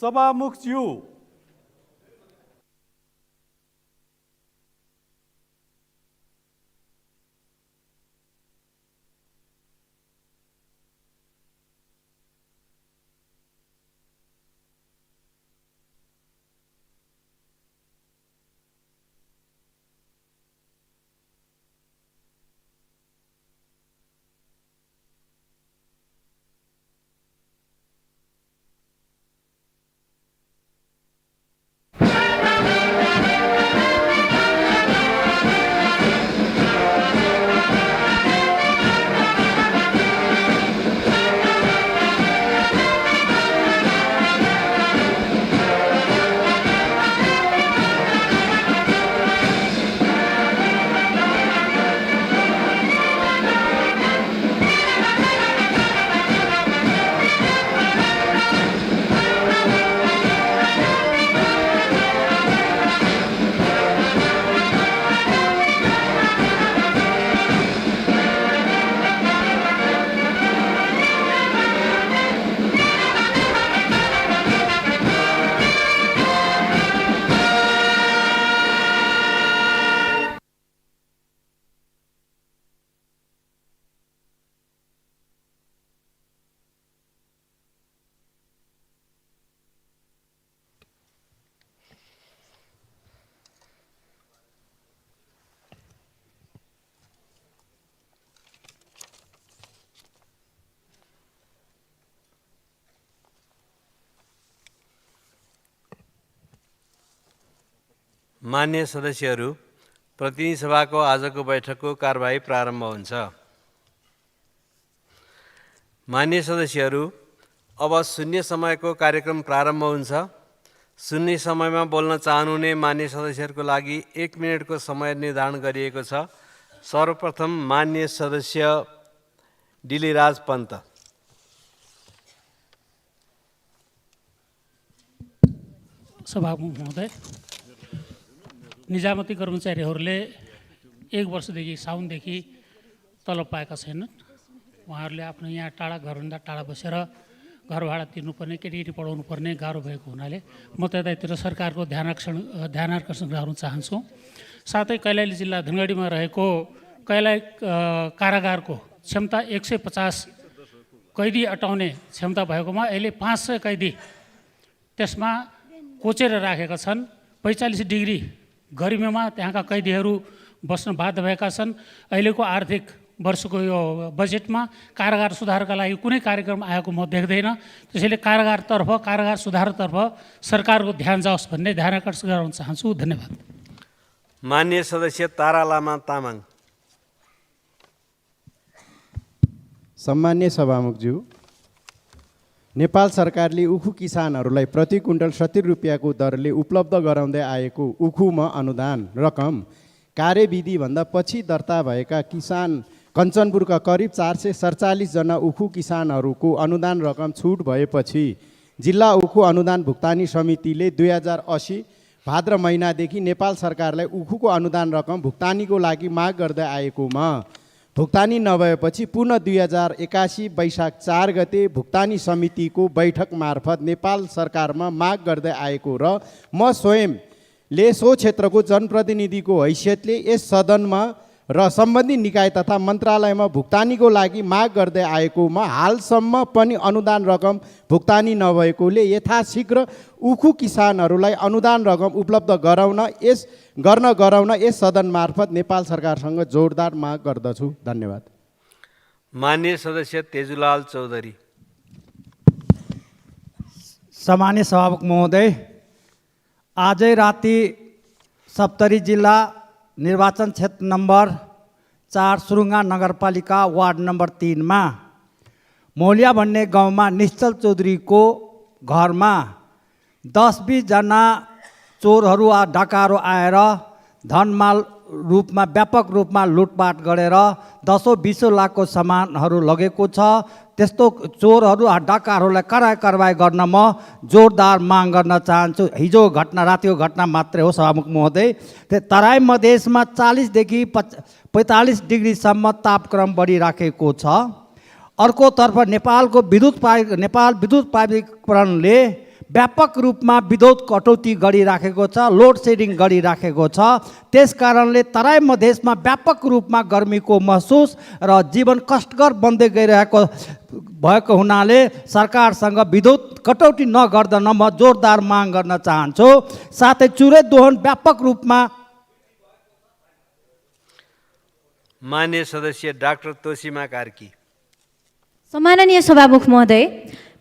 सभामुखज्यू, मान्य सदस्यहरू, प्रतिनिधि सभाको आजको बैठकको कारबाही प्रारम्भ हुन्छ। मान्य सदस्यहरू, अब शून्य समयको कार्यक्रम प्रारम्भ हुन्छ। शून्य समयमा बोल्न चाहनुहुने मान्य सदस्यहरूको लागि 1 मिनेटको समय निर्धारण गरिएको छ। सर्वप्रथम मान्य सदस्य डिलिराज पन्त। सभामुख महोदय, निजामती कर्मचारीहरूले 1 वर्षदेखि साउनदेखि तलब पाएका छैनन्। उहाँहरूले आफ्नो यहाँ टाढा घरभन्दा टाढा बसेर घर भाडा तिर्नुपर्ने, केटीकेटी पढाउनु पर्ने गाह्रो भएको हुनाले म त्यतातिर सरकारको ध्यान आकर्षण गराउन चाहन्छु। साथै कैलाली जिल्ला धनगढीमा रहेको कैलाली कारागारको क्षमता 150 कैदी अटाउने क्षमता भएकोमा अहिले 500 कैदी त्यसमा कोचेर राखेका छन्। 45 डिग्री गर्मीमा त्यहाँका कैदीहरू बस्न बाध्य भएका छन्। अहिलेको आर्थिक वर्षको यो बजेटमा कारागार सुधारका लागि कुनै कार्यक्रम आएको म देख्दैन। त्यसैले कारागार सुधारतर्फ सरकारको ध्यान जाओस् भन्ने ध्यान आकर्षण गराउन चाहन्छु। धन्यवाद। मान्य सदस्य तारा लामा तामाङ। सम्मान्य सभामुखज्यू, नेपाल सरकारले उखु किसानहरूलाई प्रति क्विन्टल 70 रुपियाँको दरले उपलब्ध गराउँदै आएको उखुमा अनुदान रकम कार्यविधिभन्दा पछि दर्ता भएका किसान कञ्चनपुरका करिब 447 जना उखु किसानहरूको अनुदान रकम छुट भएपछि जिल्ला उखु अनुदान भुक्तानी समितिले 2080 भाद्र महिनादेखि नेपाल सरकारलाई उखुको अनुदान रकम भुक्तानीको लागि माग गर्दै आएकोमा भुक्तानी नभएपछि पुनः 2081 वैशाख 4 गते भुक्तानी समितिको बैठक मार्फत नेपाल सरकारमा माग गर्दै आएको र म स्वयंले सो क्षेत्रको जनप्रतिनिधिको हैसियतले यस सदनमा र सम्बन्धित निकाय तथा मन्त्रालयमा भुक्तानीको लागि माग गर्दै आएकोमा हालसम्म पनि अनुदान रकम भुक्तानी नभएकोले यथाशीघ्र उखु किसानहरूलाई अनुदान रकम उपलब्ध गराउन यस सदन मार्फत नेपाल सरकारसँग जोरदार माग गर्दछु। धन्यवाद। मान्य सदस्य तेजुलाल चौधरी। सम्मान्य सभामुख महोदय, आजै राति सप्तरी जिल्ला निर्वाचन क्षेत्र नम्बर 4 सुरुङ्गा नगरपालिका वार्ड नम्बर 3 मा मौलिया भन्ने गाउँमा निश्चल चौधरीको घरमा 10-20 जना चोरहरू डाकाहरू आएर धनमाल रूपमा व्यापक रूपमा लुटपाट गरेर 10-20 लाखको सामानहरू लगेको छ। त्यस्तो चोरहरू डाकाहरूलाई कारवाही गर्न म जोरदार माग गर्न चाहन्छु। हिजो घटना रातिको घटना मात्रै हो सभामुख महोदय। तराई मधेसमा 40 देखि 45 डिग्रीसम्म तापक्रम बढिराखेको छ। अर्कोतर्फ नेपाल विद्युत प्राधिकरणले व्यापक रूपमा विद्युत कटौती गरिराखेको छ, लोड सेडिङ गरिराखेको छ। त्यस कारणले तराई मधेसमा व्यापक रूपमा गर्मीको महसुस र जीवन कष्टकर बन्दै गइरहेको भएको हुनाले सरकारसँग विद्युत कटौती नगर्दन म जोरदार माग गर्न चाहन्छु। साथै चुरे दोहन व्यापक रूपमा मान्य सदस्य डाक्टर तोसीमा कार्की। सम्माननीय सभामुख महोदय,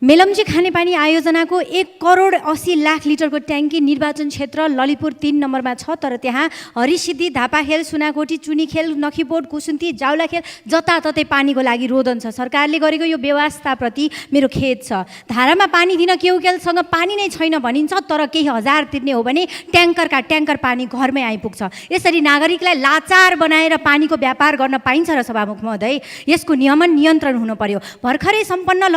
मेलम्ची खानेपानी आयोजनाको 1,80,00,000 लिटरको ट्याङ्की निर्वाचन क्षेत्र ललितपुर 3 नम्बरमा छ, तर त्यहाँ हरिसिद्धि, धापाखेल, सुनाकोटी, चुनीखेल, नखीपोट, कुसुन्ती, जाउलाखेल जताततै पानीको लागि रोदन छ। सरकारले गरेको यो व्यवस्थाप्रति मेरो खेद छ। धारामा पानी दिन केउकेलसँग पानी नै छैन भनिन्छ, तर केही हजार तिर्ने हो भने ट्याङ्करका ट्याङ्कर पानी घरमै आइपुग्छ। यसरी नागरिकलाई लाचार बनाएर पानीको व्यापार गर्न पाइन्छ र सभामुख महोदय, यसको नियमन नियन्त्रण हुन पर्यो। भर्खरै सम्पन्न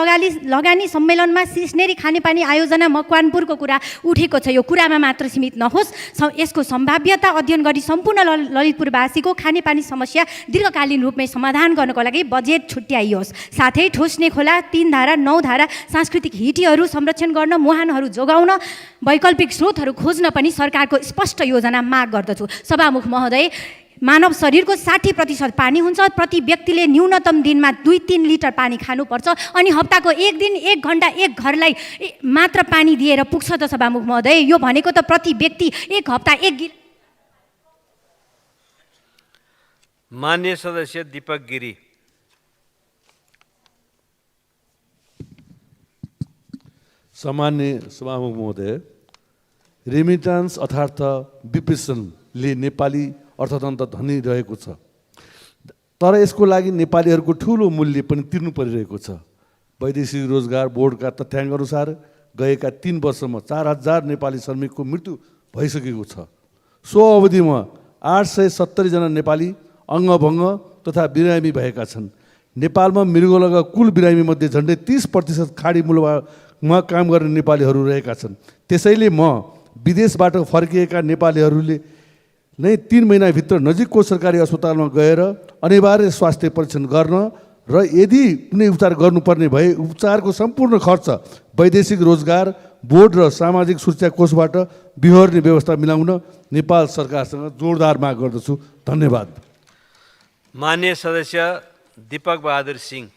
लगानी सम्मेलनमा सिस्नेरी खानेपानी आयोजना मकवानपुरको कुरा उठेको छ। यो कुरामा मात्र सीमित नहोस्, यसको सम्भाव्यता अध्ययन गरी सम्पूर्ण ललितपुरवासीको खानेपानी समस्या दीर्घकालीन रूपमै समाधान गर्नको लागि बजेट छुट्याइयोस्। साथै ठोस्ने खोला, 3 धारा, 9 धारा सांस्कृतिक हिटीहरू संरक्षण गर्न, मुहानहरू जोगाउन, वैकल्पिक स्रोतहरू खोज्न पनि सरकारको स्पष्ट योजना माग गर्दछु। सभामुख महोदय, मानव शरीरको 60% पानी हुन्छ। प्रति व्यक्तिले न्यूनतम दिनमा 2-3 लिटर पानी खानुपर्छ, अनि हप्ताको 1 दिन 1 घण्टा 1 घरलाई मात्र पानी दिएर पुग्छ त सभामुख महोदय? यो भनेको त प्रति व्यक्ति 1 हप्ता 1 गिलास। मान्य सदस्य दीपक गिरी। सामान्य सभामुख महोदय, रेमिटान्स अर्थात् विप्रेषणले नेपाली अर्थतन्त्र धनी रहेको छ, तर यसको लागि नेपालीहरूको ठुलो मूल्य पनि तिर्नु परिरहेको छ। वैदेशिक रोजगार बोर्डका तथ्याङ्कअनुसार गएका 3 वर्षमा 4,000 नेपाली श्रमिकको मृत्यु भइसकेको छ। सो अवधिमा 870 जना नेपाली अङ्गभङ्ग तथा बिरामी भएका छन्। नेपालमा मृगौलाका कुल बिरामीमध्ये झन्डै 30% खाडी मूलमा काम गर्ने नेपालीहरू रहेका छन्। त्यसैले म विदेशबाट फर्किएका नेपालीहरूले नै 3 महिनाभित्र नजिकको सरकारी अस्पतालमा गएर अनिवार्य स्वास्थ्य परीक्षण गर्न र यदि कुनै उपचार गर्नुपर्ने भए उपचारको सम्पूर्ण खर्च वैदेशिक रोजगार बोर्ड र सामाजिक सुरक्षा कोषबाट बिहोर्ने व्यवस्था मिलाउन नेपाल सरकारसँग जोरदार माग गर्दछु। धन्यवाद। मान्य सदस्य दीपक बहादुर सिंह।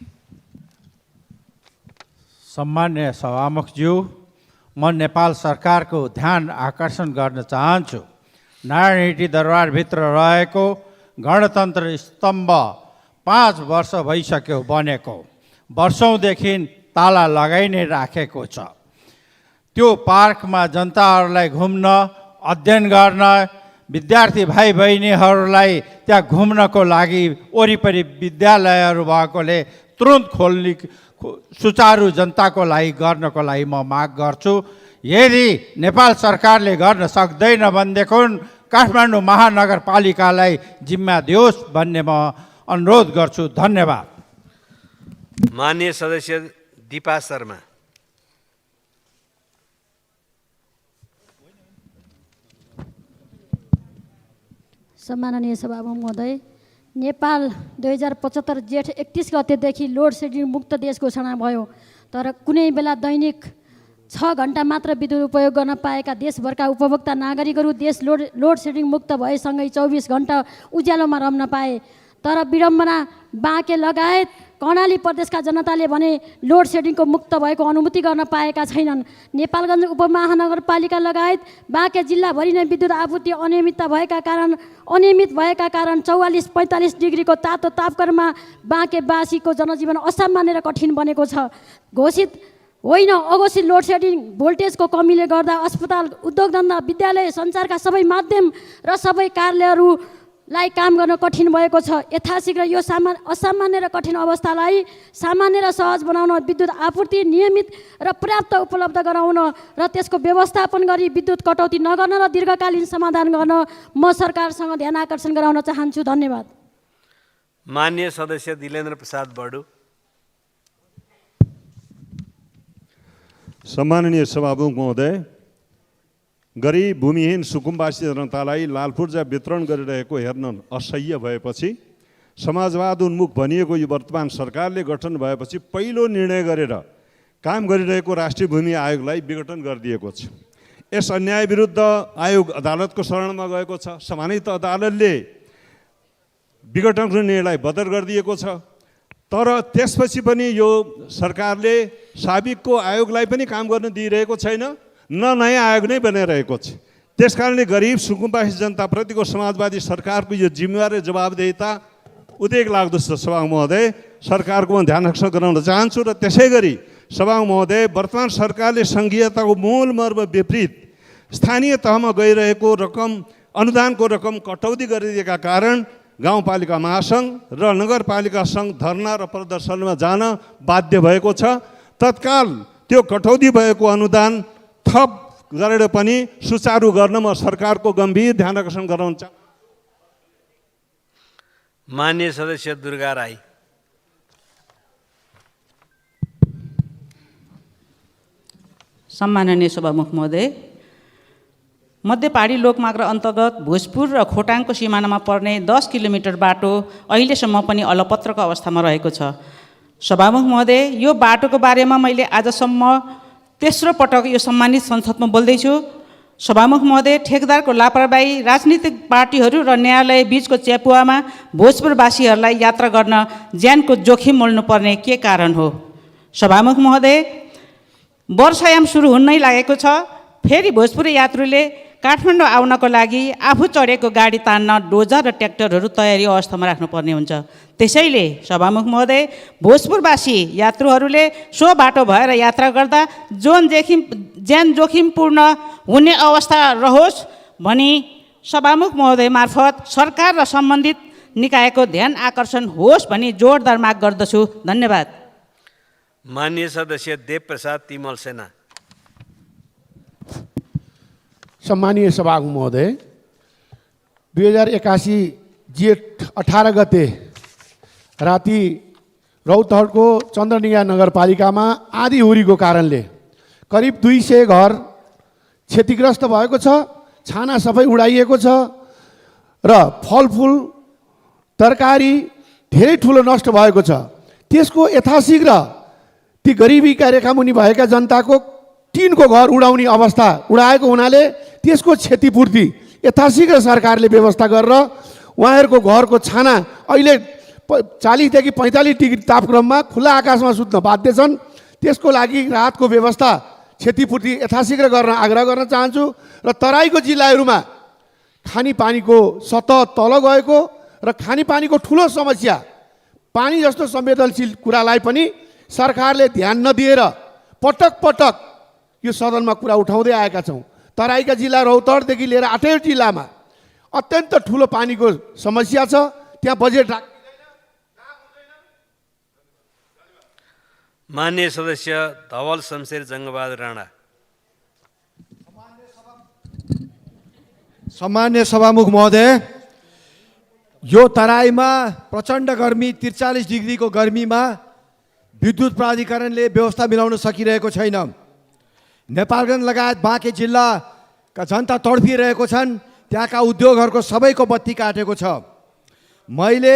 सम्मान्य सभामुखज्यू, म नेपाल सरकारको ध्यान आकर्षण गर्न चाहन्छु। नारायणी दरबारभित्र रहेको गणतन्त्र स्तम्भ 5 वर्ष भइसक्यो बनेको। वर्षौँदेखि ताला लगाइ नै राखेको छ। त्यो पार्कमा जनताहरूलाई घुम्न, अध्ययन गर्न, विद्यार्थी भाइ बहिनीहरूलाई त्यहाँ घुम्नको लागि वरिपरि विद्यालयहरू भएकोले तुरुन्त खोल्ने सुचारू जनताको लागि गर्नको लागि म माग गर्छु। यदि नेपाल सरकारले गर्न सक्दैन भनेदेखि काठमाडौँ महानगरपालिकालाई जिम्मा दियोस् भन्ने म अनुरोध गर्छु। धन्यवाद। मान्य सदस्य दीपा शर्मा। सम्माननीय सभामुख महोदय, नेपाल 2075 जेठ 31 गतेदेखि लोड सेडिङ मुक्त देश घोषणा भयो, तर कुनै बेला दैनिक 6 घण्टा मात्र विद्युत उपयोग गर्न पाएका देशभरका उपभोक्ता नागरिकहरू देश लोड सेडिङ मुक्त भएसँगै 24 घण्टा उज्यालोमा रम्न पाए। तर विडम्बना, बाँके लगायत कर्णाली प्रदेशका जनताले भने लोड सेडिङको मुक्त भएको अनुभूति गर्न पाएका छैनन्। नेपालगञ्ज उपमहानगरपालिका लगायत बाँके जिल्लाभरि नै विद्युत आपूर्ति अनियमित भएका कारण 44-45 डिग्रीको तातो तापक्रममा बाँकेवासीको जनजीवन असामान्य र कठिन बनेको छ। घोषित होइन, अघोषित लोड सेडिङ भोल्टेजको कमीले गर्दा अस्पताल, उद्योगधन्दा, विद्यालय, सञ्चारका सबै माध्यम र सबै कार्यालयहरूलाई काम गर्न कठिन भएको छ। यथाशीघ्र यो असामान्य र कठिन अवस्थालाई सामान्य र सहज बनाउन विद्युत आपूर्ति नियमित र पर्याप्त उपलब्ध गराउन र त्यसको व्यवस्थापन गरी विद्युत कटौती नगर्न र दीर्घकालीन समाधान गर्न म सरकारसँग ध्यान आकर्षण गराउन चाहन्छु। धन्यवाद। मान्य सदस्य दिलेन्द्र प्रसाद बडु। सम्माननीय सभामुख महोदय, गरिब भूमिहीन सुकुम्बासी जनतालाई लालपूर्जा वितरण गरिरहेको हेर्न असह्य भएपछि समाजवाद उन्मुख भनिएको यो वर्तमान सरकारले गठन भएपछि पहिलो निर्णय गरेर काम गरिरहेको राष्ट्रिय भूमि आयोगलाई विघटन गरिदिएको छ। यस अन्याय विरुद्ध आयोग अदालतको शरणमा गएको छ। सम्मानित अदालतले विघटनको निर्णयलाई बदर गरिदिएको छ। तर त्यसपछि पनि यो सरकारले साबिकको आयोगलाई पनि काम गर्न दिइरहेको छैन, न नयाँ आयोग नै बनाइरहेको छ। त्यसकारणले गरिब सुकुम्बासी जनताप्रतिको समाजवादी सरकारको यो जिम्मेवारी र जवाबदेहिता उदेक लाग्दो छ। सभामुख महोदय, सरकारको म ध्यान आकर्षण गराउन चाहन्छु र त्यसै गरी सभामुख महोदय, वर्तमान सरकारले सङ्घीयताको मूल मर्म विपरीत स्थानीय तहमा गइरहेको रकम, अनुदानको रकम कटौती गरिदिएका कारण गाउँपालिका महासङ्घ र नगरपालिका सङ्घ धरना र प्रदर्शनमा जान बाध्य भएको छ। तत्काल त्यो कटौती भएको अनुदान थप गरेर पनि सुचारू गर्न म सरकारको गम्भीर ध्यान आकर्षण गराउन चाहन्छु। माननीय सदस्य दुर्गा राई। सम्माननीय सभामुख महोदय, मध्य पहाडी लोकमार्ग अन्तर्गत भोजपुर र खोटाङको सिमानामा पर्ने 10 किलोमिटर बाटो अहिलेसम्म पनि अलपत्रको अवस्थामा रहेको छ। सभामुख महोदय, यो बाटोको बारेमा मैले आजसम्म तेस्रो पटक यो सम्मानित संसदमा बोल्दैछु। सभामुख महोदय, ठेकेदारको लापरवाही, राजनीतिक पार्टीहरू र न्यायालय बीचको च्यापुवामा भोजपुरवासीहरूलाई यात्रा गर्न ज्यानको जोखिम मोल्नुपर्ने के कारण हो? सभामुख महोदय, वर्षायाम सुरु हुनै लागेको छ। फेरि भोजपुरी यात्रुले काठमाडौँ आउनको लागि आफू चढेको गाडी तान्न डोजर र ट्र्याक्टरहरू तयारी अवस्थामा राख्नुपर्ने हुन्छ। त्यसैले सभामुख महोदय, भोजपुरवासी यात्रुहरूले सो बाटो भएर यात्रा गर्दा ज्यान जोखिमपूर्ण हुने अवस्था रहोस् भनी सभामुख महोदय मार्फत सरकार र सम्बन्धित निकायको ध्यान आकर्षण होस् भनी जोरदार माग गर्दछु। धन्यवाद। माननीय सदस्य देवप्रसाद तिमल सेना। सम्मानीय सभामुख महोदय, 2081 जेठ 18 गते राति रौतहटको चन्द्रनिगा नगरपालिकामा आँधी हुरीको कारणले करिब 200 घर क्षतिग्रस्त भएको छ। छाना सबै उडाइएको छ र फलफुल तरकारी धेरै ठुलो नष्ट भएको छ। त्यसको यथाशीघ्र ती गरिबीका रेखामुनि भएका जनताको टिनको घर उडाउने अवस्था उडाएको हुनाले त्यसको क्षतिपूर्ति यथाशीघ्र सरकारले व्यवस्था गरेर उहाँहरूको घरको छाना अहिले 40 देखि 45 डिग्री तापक्रममा खुला आकाशमा सुत्न बाध्य छन्। त्यसको लागि राहतको व्यवस्था, क्षतिपूर्ति यथाशीघ्र गर्न आग्रह गर्न चाहन्छु। र तराईको जिल्लाहरूमा खानेपानीको सतह तल गएको र खानेपानीको ठुलो समस्या, पानी जस्तो संवेदनशील कुरालाई पनि सरकारले ध्यान नदिएर पटक पटक यो सदनमा कुरा उठाउँदै आएका छौँ। तराईका जिल्ला रौतहटदेखि लिएर 8 जिल्लामा अत्यन्त ठुलो पानीको समस्या छ। त्यहाँ बजेट माननीय सदस्य धवल शमशेर जङ्गबहादुर राणा। सम्मान्य सभामुख महोदय, यो तराईमा प्रचण्ड गर्मी 43 डिग्रीको गर्मीमा विद्युत प्राधिकरणले व्यवस्था मिलाउन सकिरहेको छैन। नेपालगञ्ज लगायत बाँके जिल्लाका जनता तडपिरहेको छन्। त्यहाँका उद्योगहरूको सबैको बत्ती काटेको छ। मैले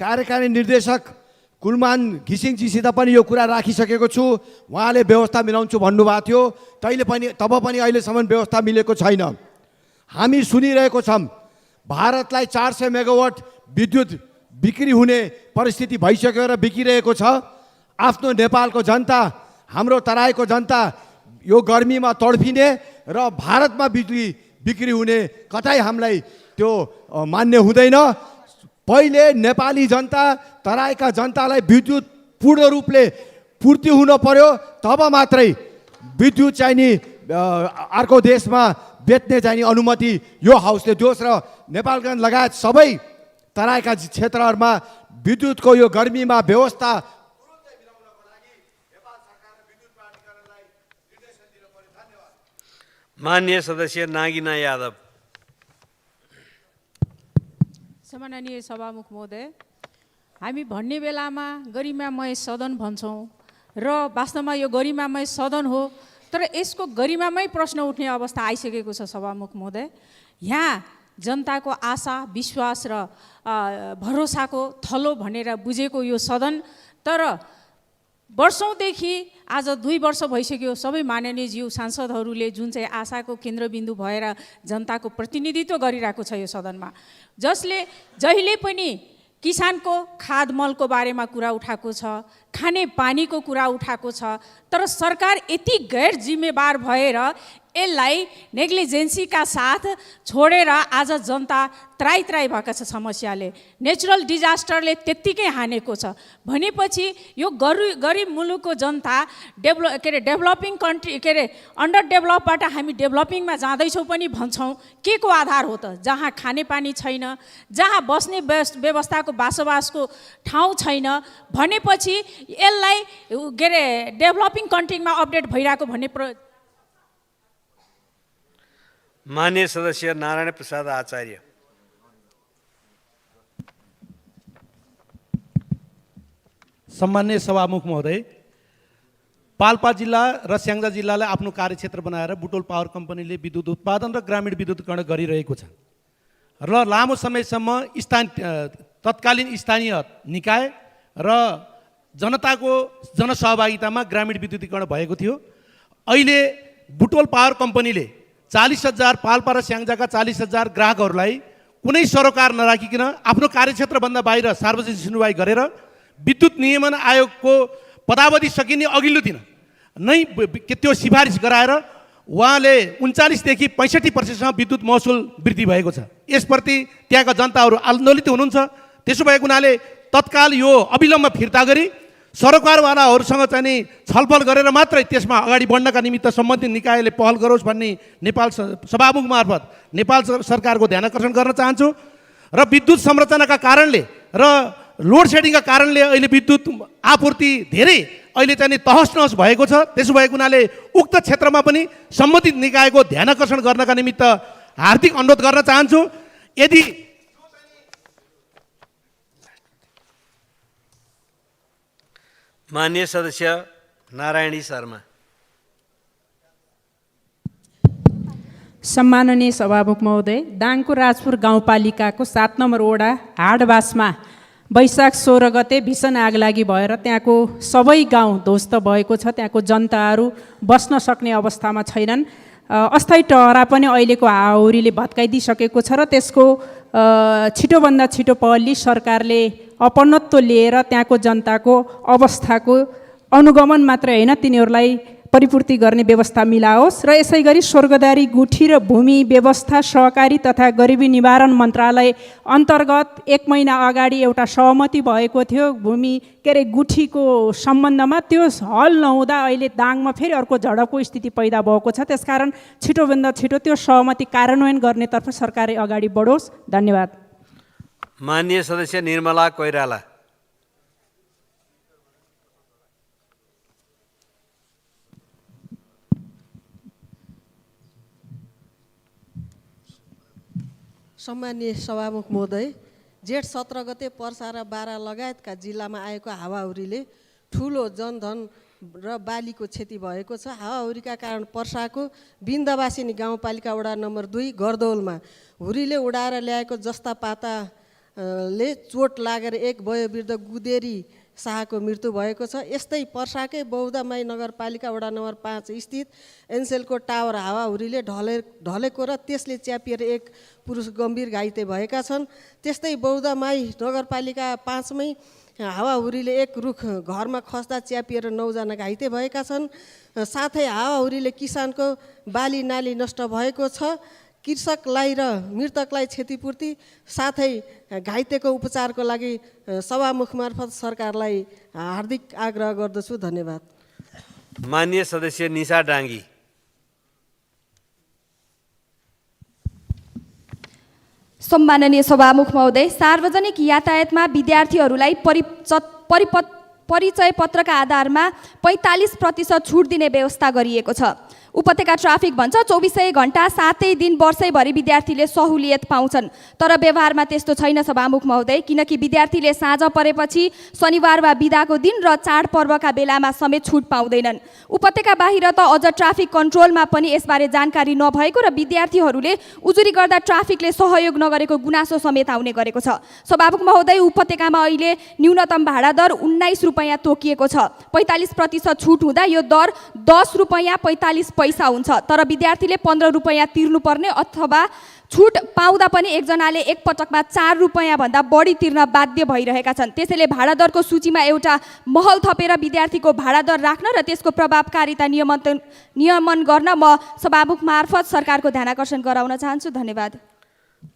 कार्यकारी निर्देशक कुलमान घिसिङजीसित पनि यो कुरा राखिसकेको छु। उहाँले व्यवस्था मिलाउँछु भन्नुभएको थियो, तब पनि अहिलेसम्म व्यवस्था मिलेको छैन। हामी सुनिरहेको छौँ भारतलाई 400 मेगावाट विद्युत बिक्री हुने परिस्थिति भइसक्यो र बिकिरहेको छ। आफ्नो नेपालको जनता, हाम्रो तराईको जनता यो गर्मीमा तडपिने र भारतमा बिजुली बिक्री हुने कतै हामीलाई त्यो मान्य हुँदैन। पहिले नेपाली जनता, तराईका जनतालाई विद्युत पूर्ण रूपले पूर्ति हुन पर्यो, तब मात्रै विद्युत चाहिने अर्को देशमा बेच्ने चाहिने अनुमति यो हाउसले दियोस् र नेपालगञ्ज लगायत सबै तराईका क्षेत्रहरूमा विद्युतको यो गर्मीमा व्यवस्था माननीय सदस्य नागिना यादव। सम्माननीय सभामुख महोदय, हामी भन्ने बेलामा गरिमामय सदन भन्छौँ र वास्तवमा यो गरिमामय सदन हो, तर यसको गरिमामय प्रश्न उठ्ने अवस्था आइसकेको छ। सभामुख महोदय, यहाँ जनताको आशा, विश्वास र भरोसाको थलो भनेर बुझेको यो सदन, तर वर्षौँदेखि आज 2 वर्ष भइसक्यो सबै माननीय ज्यू सांसदहरूले जुन चाहिँ आशाको केन्द्रबिन्दु भएर जनताको प्रतिनिधित्व गरिरहेको छ यो सदनमा, जसले जहिले पनि किसानको खाद मलको बारेमा कुरा उठाएको छ, खाने पानीको कुरा उठाएको छ, तर सरकार यति गैर जिम्मेवार भएर यसलाई नेग्लिजेन्सीका साथ छोडेर आज जनता त्राई त्राई भएको छ समस्याले। नेचुरल डिजास्टरले त्यत्तिकै हानेको छ भनेपछि यो गरिब मुलुकको जनता डेभलपिङ कन्ट्री अन्डर डेभलपबाट हामी डेभलपिङमा जाँदैछौँ पनि भन्छौँ। के को आधार हो त? जहाँ खानेपानी छैन, जहाँ बस्ने व्यवस्थाको बसोबासको ठाउँ छैन भनेपछि यसलाई डेभलपिङ कन्ट्रीमा अपडेट भइरहेको भन्ने माननीय सदस्य नारायण प्रसाद आचार्य। सम्माननीय सभामुख महोदय, पाल्पा जिल्ला र स्याङ्जा जिल्लालाई आफ्नो कार्यक्षेत्र बनाएर बुटोल पावर कम्पनीले विद्युत उत्पादन र ग्रामीण विद्युतीकरण गरिरहेको छ र लामो समयसम्म तत्कालीन स्थानीय निकाय र जनताको जनसहभागितामा ग्रामीण विद्युतीकरण भएको थियो। अहिले बुटोल पावर कम्पनीले 40,000 पाल्पा र स्याङ्जाका 40,000 ग्राहकहरूलाई कुनै सरोकार नराखिकन आफ्नो कार्यक्षेत्रभन्दा बाहिर सार्वजनिक सुनवाई गरेर विद्युत नियमन आयोगको पदावधि सकिने अघिल्लो दिन नै त्यो सिफारिस गराएर उहाँले 39 देखि 65% विद्युत महसुल वृद्धि भएको छ। यसप्रति त्यहाँका जनताहरू आन्दोलित हुनुहुन्छ। त्यसो भएको हुनाले तत्काल यो अविलम्ब फिर्ता गरी सरोकारवालाहरूसँग चाहिँ छलफल गरेर मात्रै त्यसमा अगाडि बढ्नका निमित्त सम्बन्धित निकायले पहल गरोस् भन्ने नेपाल सभामुख मार्फत नेपाल सरकारको ध्यान आकर्षण गर्न चाहन्छु। र विद्युत संरचनाका कारणले र लोड सेडिङका कारणले अहिले विद्युत आपूर्ति धेरै अहिले चाहिँ तहस नहस भएको छ। त्यसो भएको हुनाले उक्त क्षेत्रमा पनि सम्बन्धित निकायको ध्यान आकर्षण गर्नका निमित्त हार्दिक अनुरोध गर्न चाहन्छु। यदि माननीय सदस्य नारायणी शर्मा। सम्माननीय सभामुख महोदय, दाङको राजपुर गाउँपालिकाको 7 नम्बर वडा हाडबासमा वैशाख 16 गते भीषण आगलागी भएर त्यहाँको सबै गाउँ ध्वस्त भएको छ। त्यहाँको जनताहरू बस्न सक्ने अवस्थामा छैनन्। अस्थायी टहरा पनि अहिलेको हावाहुरीले भत्काइदिइसकेको छ र त्यसको छिटोभन्दा छिटो पहल सरकारले अपनत्व लिएर त्यहाँको जनताको अवस्थाको अनुगमन मात्रै होइन, तिनीहरूलाई परिपूर्ति गर्ने व्यवस्था मिलाओस्। र यसै गरी स्वर्गदारी गुठी र भूमि व्यवस्था सहकारी तथा गरिबी निवारण मन्त्रालय अन्तर्गत 1 महिना अगाडि एउटा सहमति भएको थियो भूमि गुठीको सम्बन्धमा। त्यो हल नहुँदा अहिले दाङमा फेरि अर्को झडपको स्थिति पैदा भएको छ। त्यसकारण छिटोभन्दा छिटो त्यो सहमति कार्यान्वयन गर्नेतर्फ सरकारले अगाडि बढोस्। धन्यवाद। माननीय सदस्य निर्मला कोइराला। सम्माननीय सभामुख महोदय, जेठ 17 गते पर्सा र बारा लगायतका जिल्लामा आएको हावाहुरीले ठुलो जनधन र बालीको क्षति भएको छ। हावाहुरीका कारण पर्साको बिन्दावासिनी गाउँपालिका वडा नम्बर 2 गर्दौलमा हुरीले उडाएर ल्याएको जस्ता पाताले चोट लागेर एक वयोवृद्ध गुदेरी शाहको मृत्यु भएको छ। यस्तै पर्साकै बौद्धमाई नगरपालिका वडा नम्बर 5 स्थित एनसेलको टावर हावाहुरीले ढलेको र त्यसले च्यापिएर एक पुरुष गम्भीर घाइते भएका छन्। त्यस्तै बौद्धमाई नगरपालिका 5 मै हावाहुरीले एक रुख घरमा खस्दा च्यापिएर 9 जना घाइते भएका छन्। साथै हावाहुरीले किसानको बाली नाली नष्ट भएको छ। कृषकलाई र मृतकलाई क्षतिपूर्ति साथै घाइतेको उपचारको लागि सभामुख मार्फत सरकारलाई हार्दिक आग्रह गर्दछु। धन्यवाद। माननीय सदस्य निशा डाङ्गी। सम्माननीय सभामुख महोदय, सार्वजनिक यातायातमा विद्यार्थीहरूलाई परिचय पत्रका आधारमा 45% छुट दिने व्यवस्था गरिएको छ। उपत्यका ट्राफिक भन्छ 24 घण्टा 7 दिन वर्षैभरि विद्यार्थीले सहुलियत पाउँछन्, तर व्यवहारमा त्यस्तो छैन सभामुख महोदय, किनकि विद्यार्थीले साँझ परेपछि शनिबार वा बिदाको दिन र चाडपर्वका बेलामा समेत छुट पाउँदैनन्। उपत्यका बाहिर त अझ ट्राफिक कन्ट्रोलमा पनि यसबारे जानकारी नभएको र विद्यार्थीहरूले उजुरी गर्दा ट्राफिकले सहयोग नगरेको गुनासो समेत आउने गरेको छ। सभामुख महोदय, उपत्यकामा अहिले न्यूनतम भाडा दर 19 रुपैयाँ तोकिएको छ। 45% छुट हुँदा यो दर 10 रुपैयाँ 45 पैसा हुन्छ, तर विद्यार्थीले 15 रुपैयाँ तिर्नुपर्ने अथवा छुट पाउँदा पनि एकजनाले एक पटकमा 4 रुपैयाँ भन्दा बढी तिर्न बाध्य भइरहेका छन्। त्यसैले भाडा दरको सूचीमा एउटा महल थपेर विद्यार्थीको भाडा दर राख्न र त्यसको प्रभावकारिता नियमन गर्न म सभामुख मार्फत सरकारको ध्यानाकर्षण गराउन चाहन्छु। धन्यवाद।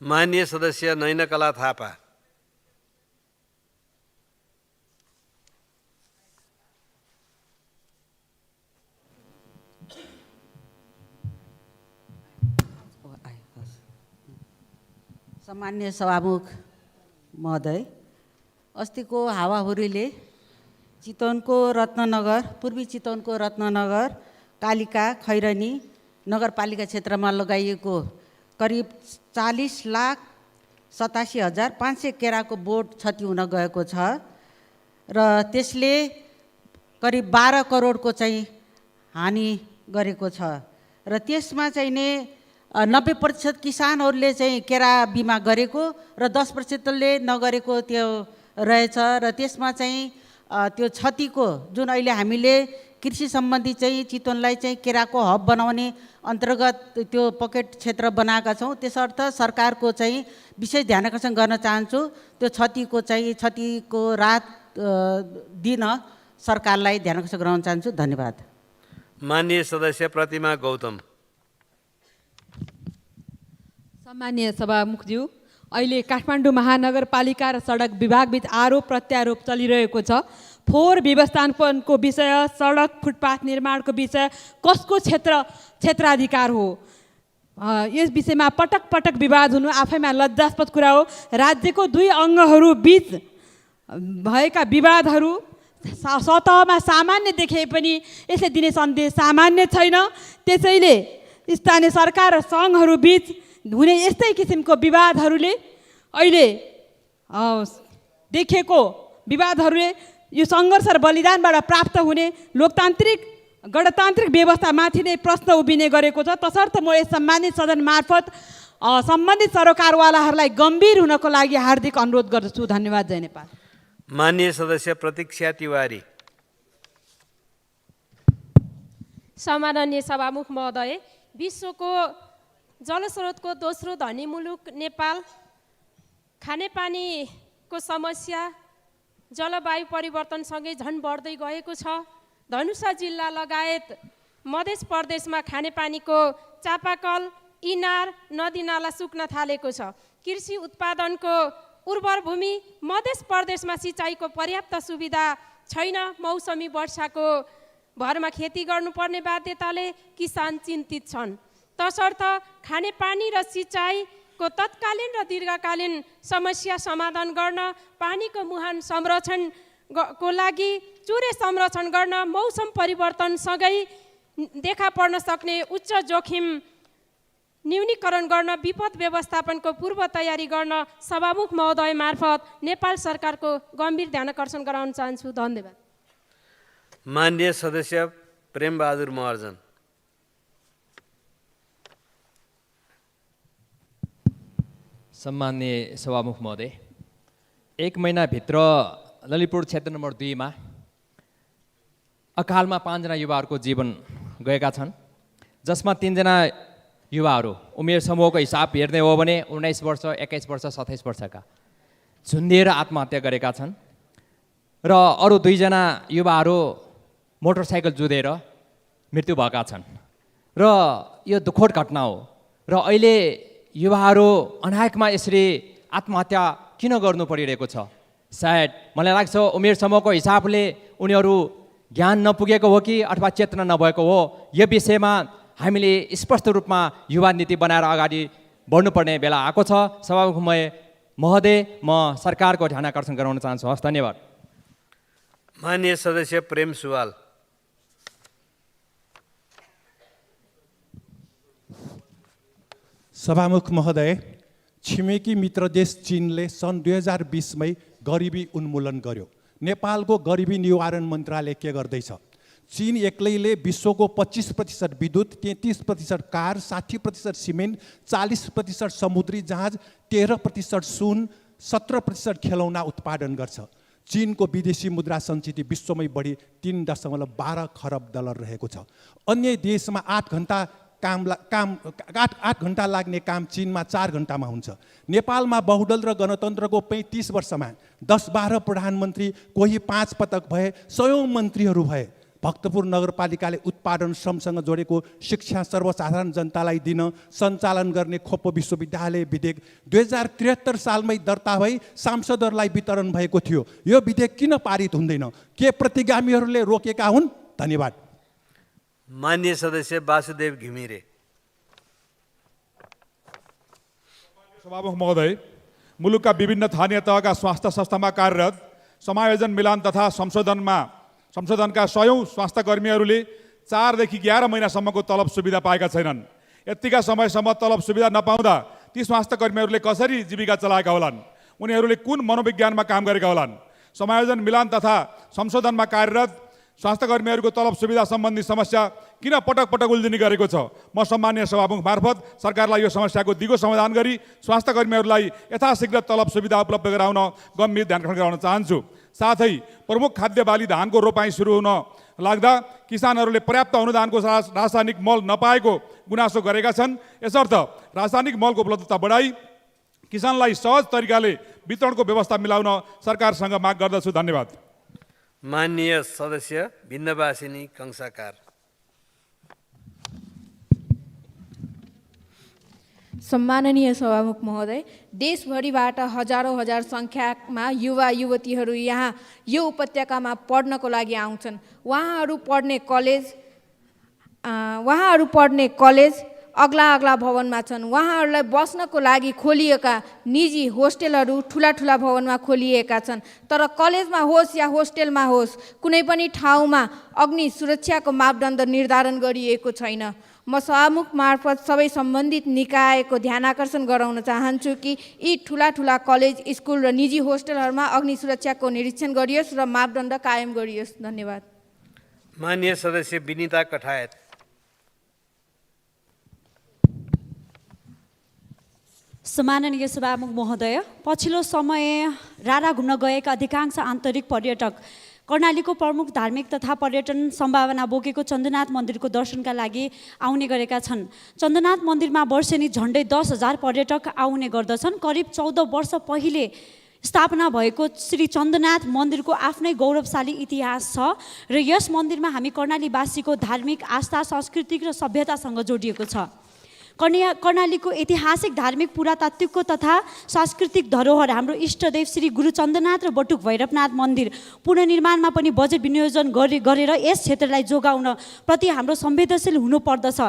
माननीय सदस्य नयनकला थापा। सम्मान्य सभामुख महोदय, अस्तिको हावाहुरीले चितवनको रत्ननगर, पूर्वी चितवनको रत्ननगर, कालिका, खैरनी नगरपालिका क्षेत्रमा लगाइएको करिब 40,87,500 केराको बोट क्षति हुन गएको छ र त्यसले करिब 12 करोडको चाहिँ हानि गरेको छ र त्यसमा चाहिँ नि 90% किसानहरूले चाहिँ केरा बिमा गरेको र 10%ले नगरेको त्यो रहेछ र त्यसमा चाहिँ त्यो क्षतिको जुन अहिले हामीले कृषि सम्बन्धी चाहिँ चितवनलाई चाहिँ केराको हब बनाउने अन्तर्गत त्यो पकेट क्षेत्र बनाएका छौँ, त्यसर्थ सरकारको चाहिँ विशेष ध्यानाकर्षण गर्न चाहन्छु। त्यो क्षतिको राहत दिन सरकारलाई ध्यानाकर्षण गराउन चाहन्छु। धन्यवाद। माननीय सदस्य प्रतिमा गौतम। सम्मान्य सभामुखज्यू, अहिले काठमाडौँ महानगरपालिका र सडक विभागबीच आरोप प्रत्यारोप चलिरहेको छ। फोहोर व्यवस्थापनको विषय, सडक फुटपाथ निर्माणको विषय कसको क्षेत्राधिकार हो? यस विषयमा पटक पटक विवाद हुनु आफैमा लज्जास्पद कुरा हो। राज्यको दुई अङ्गहरू बीच भएका विवादहरू सतहमा सामान्य देखे पनि यसले दिने सन्देश सामान्य छैन। त्यसैले स्थानीय सरकार र सङ्घहरू बीच हुने यस्तै किसिमको विवादहरूले अहिले देखिएको विवादहरूले यो सङ्घर्ष र बलिदानबाट प्राप्त हुने गणतान्त्रिक व्यवस्थामाथि नै प्रश्न उभिने गरेको छ। तसर्थ म यस सम्मानित सदन मार्फत सम्बन्धित सरोकारवालाहरूलाई गम्भीर हुनको लागि हार्दिक अनुरोध गर्दछु। धन्यवाद। जय नेपाल। माननीय सदस्य प्रतीक्षा तिवारी। सम्माननीय सभामुख महोदय, विश्वको जलस्रोतको दोस्रो धनी मुलुक नेपाल खानेपानीको समस्या जलवायु परिवर्तनसँगै झन् बढ्दै गएको छ। धनुषा जिल्ला लगायत मध्य प्रदेशमा खानेपानीको चापाकल, इनार, नदीनाला सुक्न थालेको छ। कृषि उत्पादनको उर्वर भूमि मध्य प्रदेशमा सिँचाइको पर्याप्त सुविधा छैन। मौसमी वर्षाको भरमा खेती गर्नुपर्ने बाध्यताले किसान चिन्तित छन्। तसर्थ खानेपानी र सिँचाइको तत्कालीन र दीर्घकालीन समस्या समाधान गर्न, पानीको मुहान संरक्षणको लागि चुरे संरक्षण गर्न, मौसम परिवर्तनसँगै देखा पर्न सक्ने उच्च जोखिम न्यूनीकरण गर्न, विपद व्यवस्थापनको पूर्व तयारी गर्न सभामुख महोदय मार्फत नेपाल सरकारको गम्भीर ध्यानाकर्षण गराउन चाहन्छु। धन्यवाद। माननीय सदस्य प्रेमबहादुर महर्जन। सम्मान्य सभामुख महोदय, 1 महिनाभित्र ललितपुर क्षेत्र नम्बर 2 मा अकालमा 5 जना युवाहरूको जीवन गएका छन्, जसमा 3 जना युवाहरू उमेर समूहको हिसाब हेर्ने हो भने 19 वर्ष, 21 वर्ष, 27 वर्षका झुन्डिएर आत्महत्या गरेका छन् र अरू 2 जना युवाहरू मोटरसाइकल जुधेर मृत्यु भएका छन् र यो दुःखद घटना हो। र अहिले युवाहरू अनायकमा यसरी आत्महत्या किन गर्नु परिरहेको छ? सायद मलाई लाग्छ उमेर समूहको हिसाबले उनीहरू ज्ञान नपुगेको हो कि अथवा चेतना नभएको हो। यो विषयमा हामीले स्पष्ट रूपमा युवा नीति बनाएर अगाडि बढ्नुपर्ने बेला आएको छ। सभामुख महोदय, म सरकारको ध्यानाकर्षण गराउन चाहन्छु। हस्, धन्यवाद। माननीय सदस्य प्रेम सुवाल। सभामुख महोदय, छिमेकी मित्र देश चीनले सन् 2020मै गरिबी उन्मूलन गर्यो। नेपालको गरिबी निवारण मन्त्रालय के गर्दैछ? चीन एक्लैले विश्वको 25% विद्युत, 33% कार, 60% सिमेन्ट, 40% समुद्री जहाज, 13% सुन, 17% खेलौना उत्पादन गर्छ। चीनको विदेशी मुद्रा सञ्चित विश्वमै बढी 3.12 खरब डलर रहेको छ। अन्य देशमा 8 घन्टा लाग्ने काम चीनमा 4 घन्टामा हुन्छ। नेपालमा बहुदल र गणतन्त्रको 35 वर्षमा 10-12 प्रधानमन्त्री, कोही 5 पटक भए, 100 मन्त्रीहरू भए। भक्तपुर नगरपालिकाले उत्पादन श्रमसँग जोडेको शिक्षा सर्वसाधारण जनतालाई दिन सञ्चालन गर्ने खोप विश्वविद्यालय विधेयक 2073 सालमै दर्ता भई सांसदहरूलाई वितरण भएको थियो। यो विधेयक किन पारित हुँदैन? के प्रतिगामीहरूले रोकेका हुन्? धन्यवाद। माननीय सदस्य वासुदेव घिमिरे। सभामुख महोदय, मुलुकका विभिन्न स्थानीय तहका स्वास्थ्य संस्थामा कार्यरत समायोजन, मिलान तथा संशोधनका 100औं स्वास्थ्य कर्मीहरूले 4 देखि 11 महिनासम्मको तलब सुविधा पाएका छैनन्। यतिका समयसम्म तलब सुविधा नपाउँदा ती स्वास्थ्य कर्मीहरूले कसरी जीविका चलाएका होलान्? उनीहरूले कुन मनोविज्ञानमा काम गरेका होलान्? समायोजन, मिलान तथा संशोधनमा कार्यरत स्वास्थ्य कर्मीहरूको तलब सुविधा सम्बन्धी समस्या किन पटक पटक उल्झिने गरेको छ? म सम्माननीय सभामुख मार्फत सरकारलाई यो समस्याको दिगो समाधान गरी स्वास्थ्य कर्मीहरूलाई यथाशीघ्र तलब सुविधा उपलब्ध गराउन गम्भीर ध्यान गराउन चाहन्छु। साथै प्रमुख खाद्य बाली धानको रोपाइँ सुरु हुन लाग्दा किसानहरूले पर्याप्त अनुदानको रासायनिक मल नपाएको गुनासो गरेका छन्। यसर्थ रासायनिक मलको उपलब्धता बढाई किसानलाई सहज तरिकाले वितरणको व्यवस्था मिलाउन सरकारसँग माग गर्दछु। धन्यवाद। माननीय सदस्य भिन्नवासिनी कंसाकार। सम्माननीय सभामुख महोदय, देशभरिबाट हजारौँ हजार सङ्ख्यामा युवा युवतीहरू यहाँ यो उपत्यकामा पढ्नको लागि आउँछन्। उहाँहरू पढ्ने कलेज अग्ला अग्ला भवनमा छन्। उहाँहरूलाई बस्नको लागि खोलिएका निजी होस्टेलहरू ठुला ठुला भवनमा खोलिएका छन्। तर कलेजमा होस् या होस्टेलमा होस्, कुनै पनि ठाउँमा अग्नि सुरक्षाको मापदण्ड निर्धारण गरिएको छैन। म सभामुख मार्फत सबै सम्बन्धित निकायको ध्यान आकर्षण गराउन चाहन्छु कि यी ठुला ठुला कलेज, स्कुल र निजी होस्टेलहरूमा अग्नि सुरक्षाको निरीक्षण गरियोस् र मापदण्ड कायम गरियोस्। धन्यवाद। माननीय सदस्य विनिता कठायत। सम्माननीय सभामुख महोदय, पछिल्लो समय रारा घुम्न गएका अधिकांश आन्तरिक पर्यटक कर्णालीको प्रमुख धार्मिक तथा पर्यटन सम्भावना बोकेको चन्द्रनाथ मन्दिरको दर्शनका लागि आउने गरेका छन्। चन्द्रनाथ मन्दिरमा वर्षेनी झन्डै 10,000 पर्यटक आउने गर्दछन्। करिब 14 वर्ष पहिले स्थापना भएको श्री चन्द्रनाथ मन्दिरको आफ्नै गौरवशाली इतिहास छ र यस मन्दिरमा हामी कर्णालीवासीको धार्मिक आस्था, सांस्कृतिक र सभ्यतासँग जोडिएको छ। कर्णालीको ऐतिहासिक, धार्मिक, पुरातात्विक तथा सांस्कृतिक धरोहर हाम्रो इष्टदेव श्री गुरु चन्द्रनाथ र बटुक भैरवनाथ मन्दिर पुनर्निर्माणमा पनि बजेट विनियोजन गरेर यस क्षेत्रलाई जोगाउन प्रति हाम्रो संवेदनशील हुनुपर्दछ।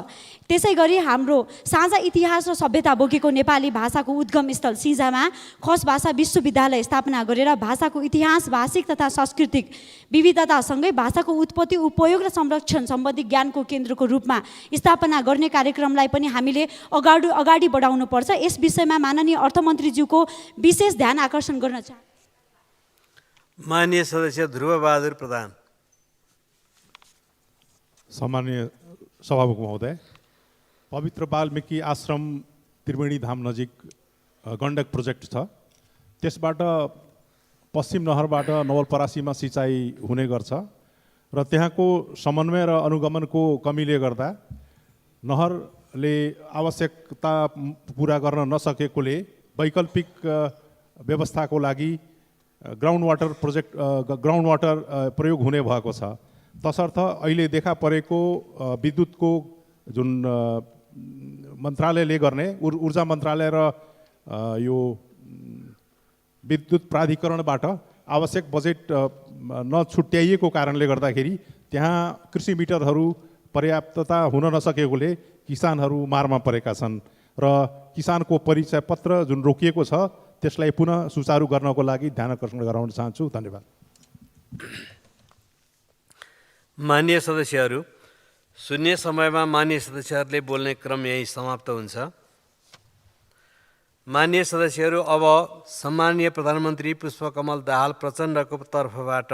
त्यसै गरी हाम्रो साझा इतिहास र सभ्यता बोकेको नेपाली भाषाको उद्गम स्थल सिंजामा खस भाषा विश्वविद्यालय स्थापना गरेर भाषाको इतिहास, भाषिक तथा सांस्कृतिक विविधतासँगै भाषाको उत्पत्ति, उपयोग र संरक्षण सम्बन्धी ज्ञानको केन्द्रको रूपमा स्थापना गर्ने कार्यक्रमलाई पनि हामीले अगाडि बढाउनु पर्छ। यस विषयमा माननीय अर्थमन्त्रीज्यूको विशेष ध्यान आकर्षण गर्न चाहन्छु। माननीय सदस्य ध्रुवबहादुर प्रधान। सम्माननीय सभामुख महोदय, पवित्र वाल्मीकि आश्रम त्रिवेणी धाम नजिक गण्डक प्रोजेक्ट छ। त्यसबाट पश्चिम नहरबाट नवलपरासीमा सिँचाइ हुने गर्छ र त्यहाँको समन्वय र अनुगमनको कमीले गर्दा नहरले आवश्यकता पुरा गर्न नसकेकोले वैकल्पिक व्यवस्थाको लागि ग्राउन्ड वाटर प्रयोग हुने भएको छ। तसर्थ अहिले देखा परेको विद्युतको जुन मन्त्रालयले गर्ने ऊर्जा मन्त्रालय र यो विद्युत प्राधिकरणबाट आवश्यक बजेट नछुट्याइएको कारणले गर्दाखेरि त्यहाँ कृषि मिटरहरू पर्याप्तता हुन नसकेकोले किसानहरू मारमा परेका छन् र किसानको परिचय पत्र जुन रोकिएको छ त्यसलाई पुनः सुचारू गर्नको लागि ध्यान आकर्षण गराउन चाहन्छु। धन्यवाद। माननीय सदस्यहरू, शून्य समयमा माननीय सदस्यहरूले बोल्ने क्रम यही समाप्त हुन्छ। माननीय सदस्यहरू, अब सम्माननीय प्रधानमन्त्री पुष्पकमल दाहाल प्रचण्डको तर्फबाट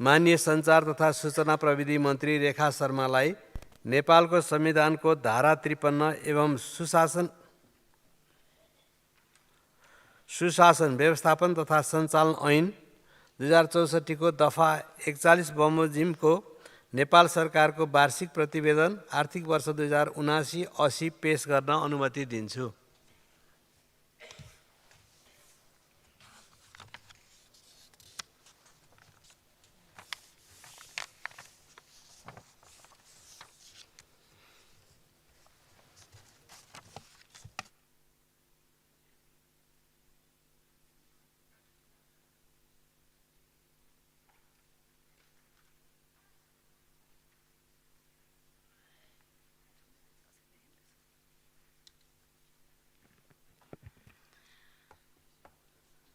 माननीय सञ्चार तथा सूचना प्रविधि मन्त्री रेखा शर्मालाई नेपालको संविधानको धारा 53 एवं सुशासन व्यवस्थापन तथा सञ्चालन ऐन 2064 को दफा 41 बमोजिमको नेपाल सरकारको वार्षिक प्रतिवेदन आर्थिक वर्ष 2079-80 पेश गर्न अनुमति दिन्छु।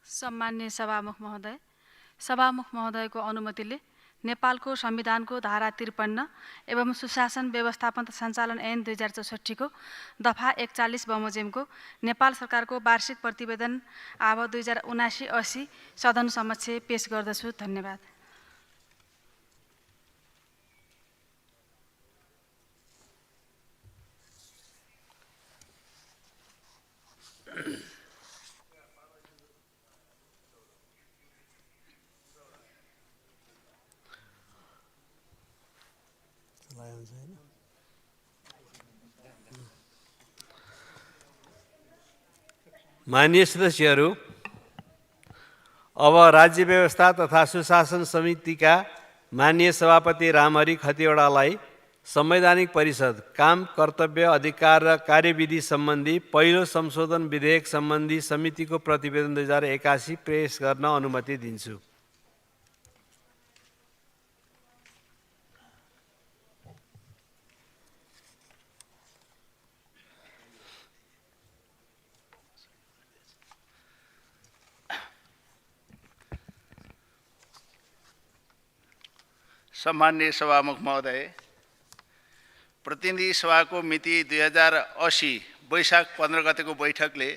सम्माननीय सभामुख महोदयको अनुमतिले नेपालको संविधानको धारा 53 एवं सुशासन व्यवस्थापन तथा सञ्चालन ऐन 2064 को दफा 41 बमोजिमको नेपाल सरकारको वार्षिक प्रतिवेदन आव 2079-80 सदन समक्ष पेश गर्दछु। धन्यवाद। माननीय सदस्यहरू, अब राज्य व्यवस्था तथा सुशासन समितिका माननीय सभापति रामहरि खतिवडालाई संवैधानिक परिषद काम, कर्तव्य, अधिकार र कार्यविधि सम्बन्धी पहिलो संशोधन विधेयक सम्बन्धी समितिको प्रतिवेदन 2081 पेश गर्न अनुमति दिन्छु। सम्माननीय सभामुख महोदय, प्रतिनिधि सभाको मिति 2080 वैशाख 15 गतेको बैठकले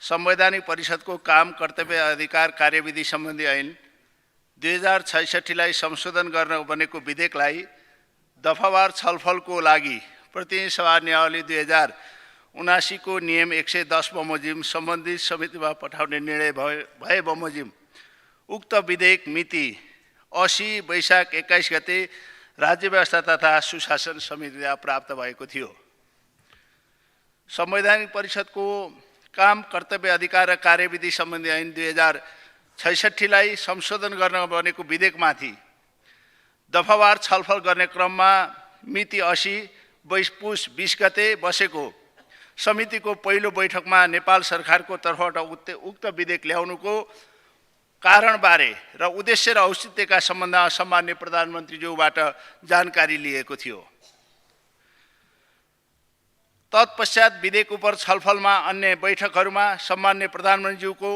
संवैधानिक परिषदको काम, कर्तव्य, अधिकार, कार्यविधि सम्बन्धी ऐन 2066 लाई संशोधन गर्न बनेको विधेयकलाई दफावार छलफलको लागि प्रतिनिधि सभा नियमावली 2079 को नियम 110 बमोजिम सम्बन्धित समितिमा पठाउने निर्णय भए बमोजिम उक्त विधेयक मिति 80 वैशाख 21 गते राज्य व्यवस्था तथा सुशासन समितिमा प्राप्त भएको थियो। संवैधानिक परिषदको काम, कर्तव्य, अधिकार र कार्यविधि सम्बन्धी ऐन 2066 लाई संशोधन गर्न बनेको विधेयकमाथि दफावार छलफल गर्ने क्रममा मिति 80 पुस 20 गते बसेको समितिको पहिलो बैठकमा नेपाल सरकारको तर्फबाट उक्त विधेयक ल्याउनुको कारणबारे र उद्देश्य र औचित्यका सम्बन्धमा सम्माननीय प्रधानमन्त्रीज्यूबाट जानकारी लिएको थियो। तत्पश्चात विधेयक उपर छलफलमा अन्य बैठकहरूमा सम्माननीय प्रधानमन्त्रीज्यूको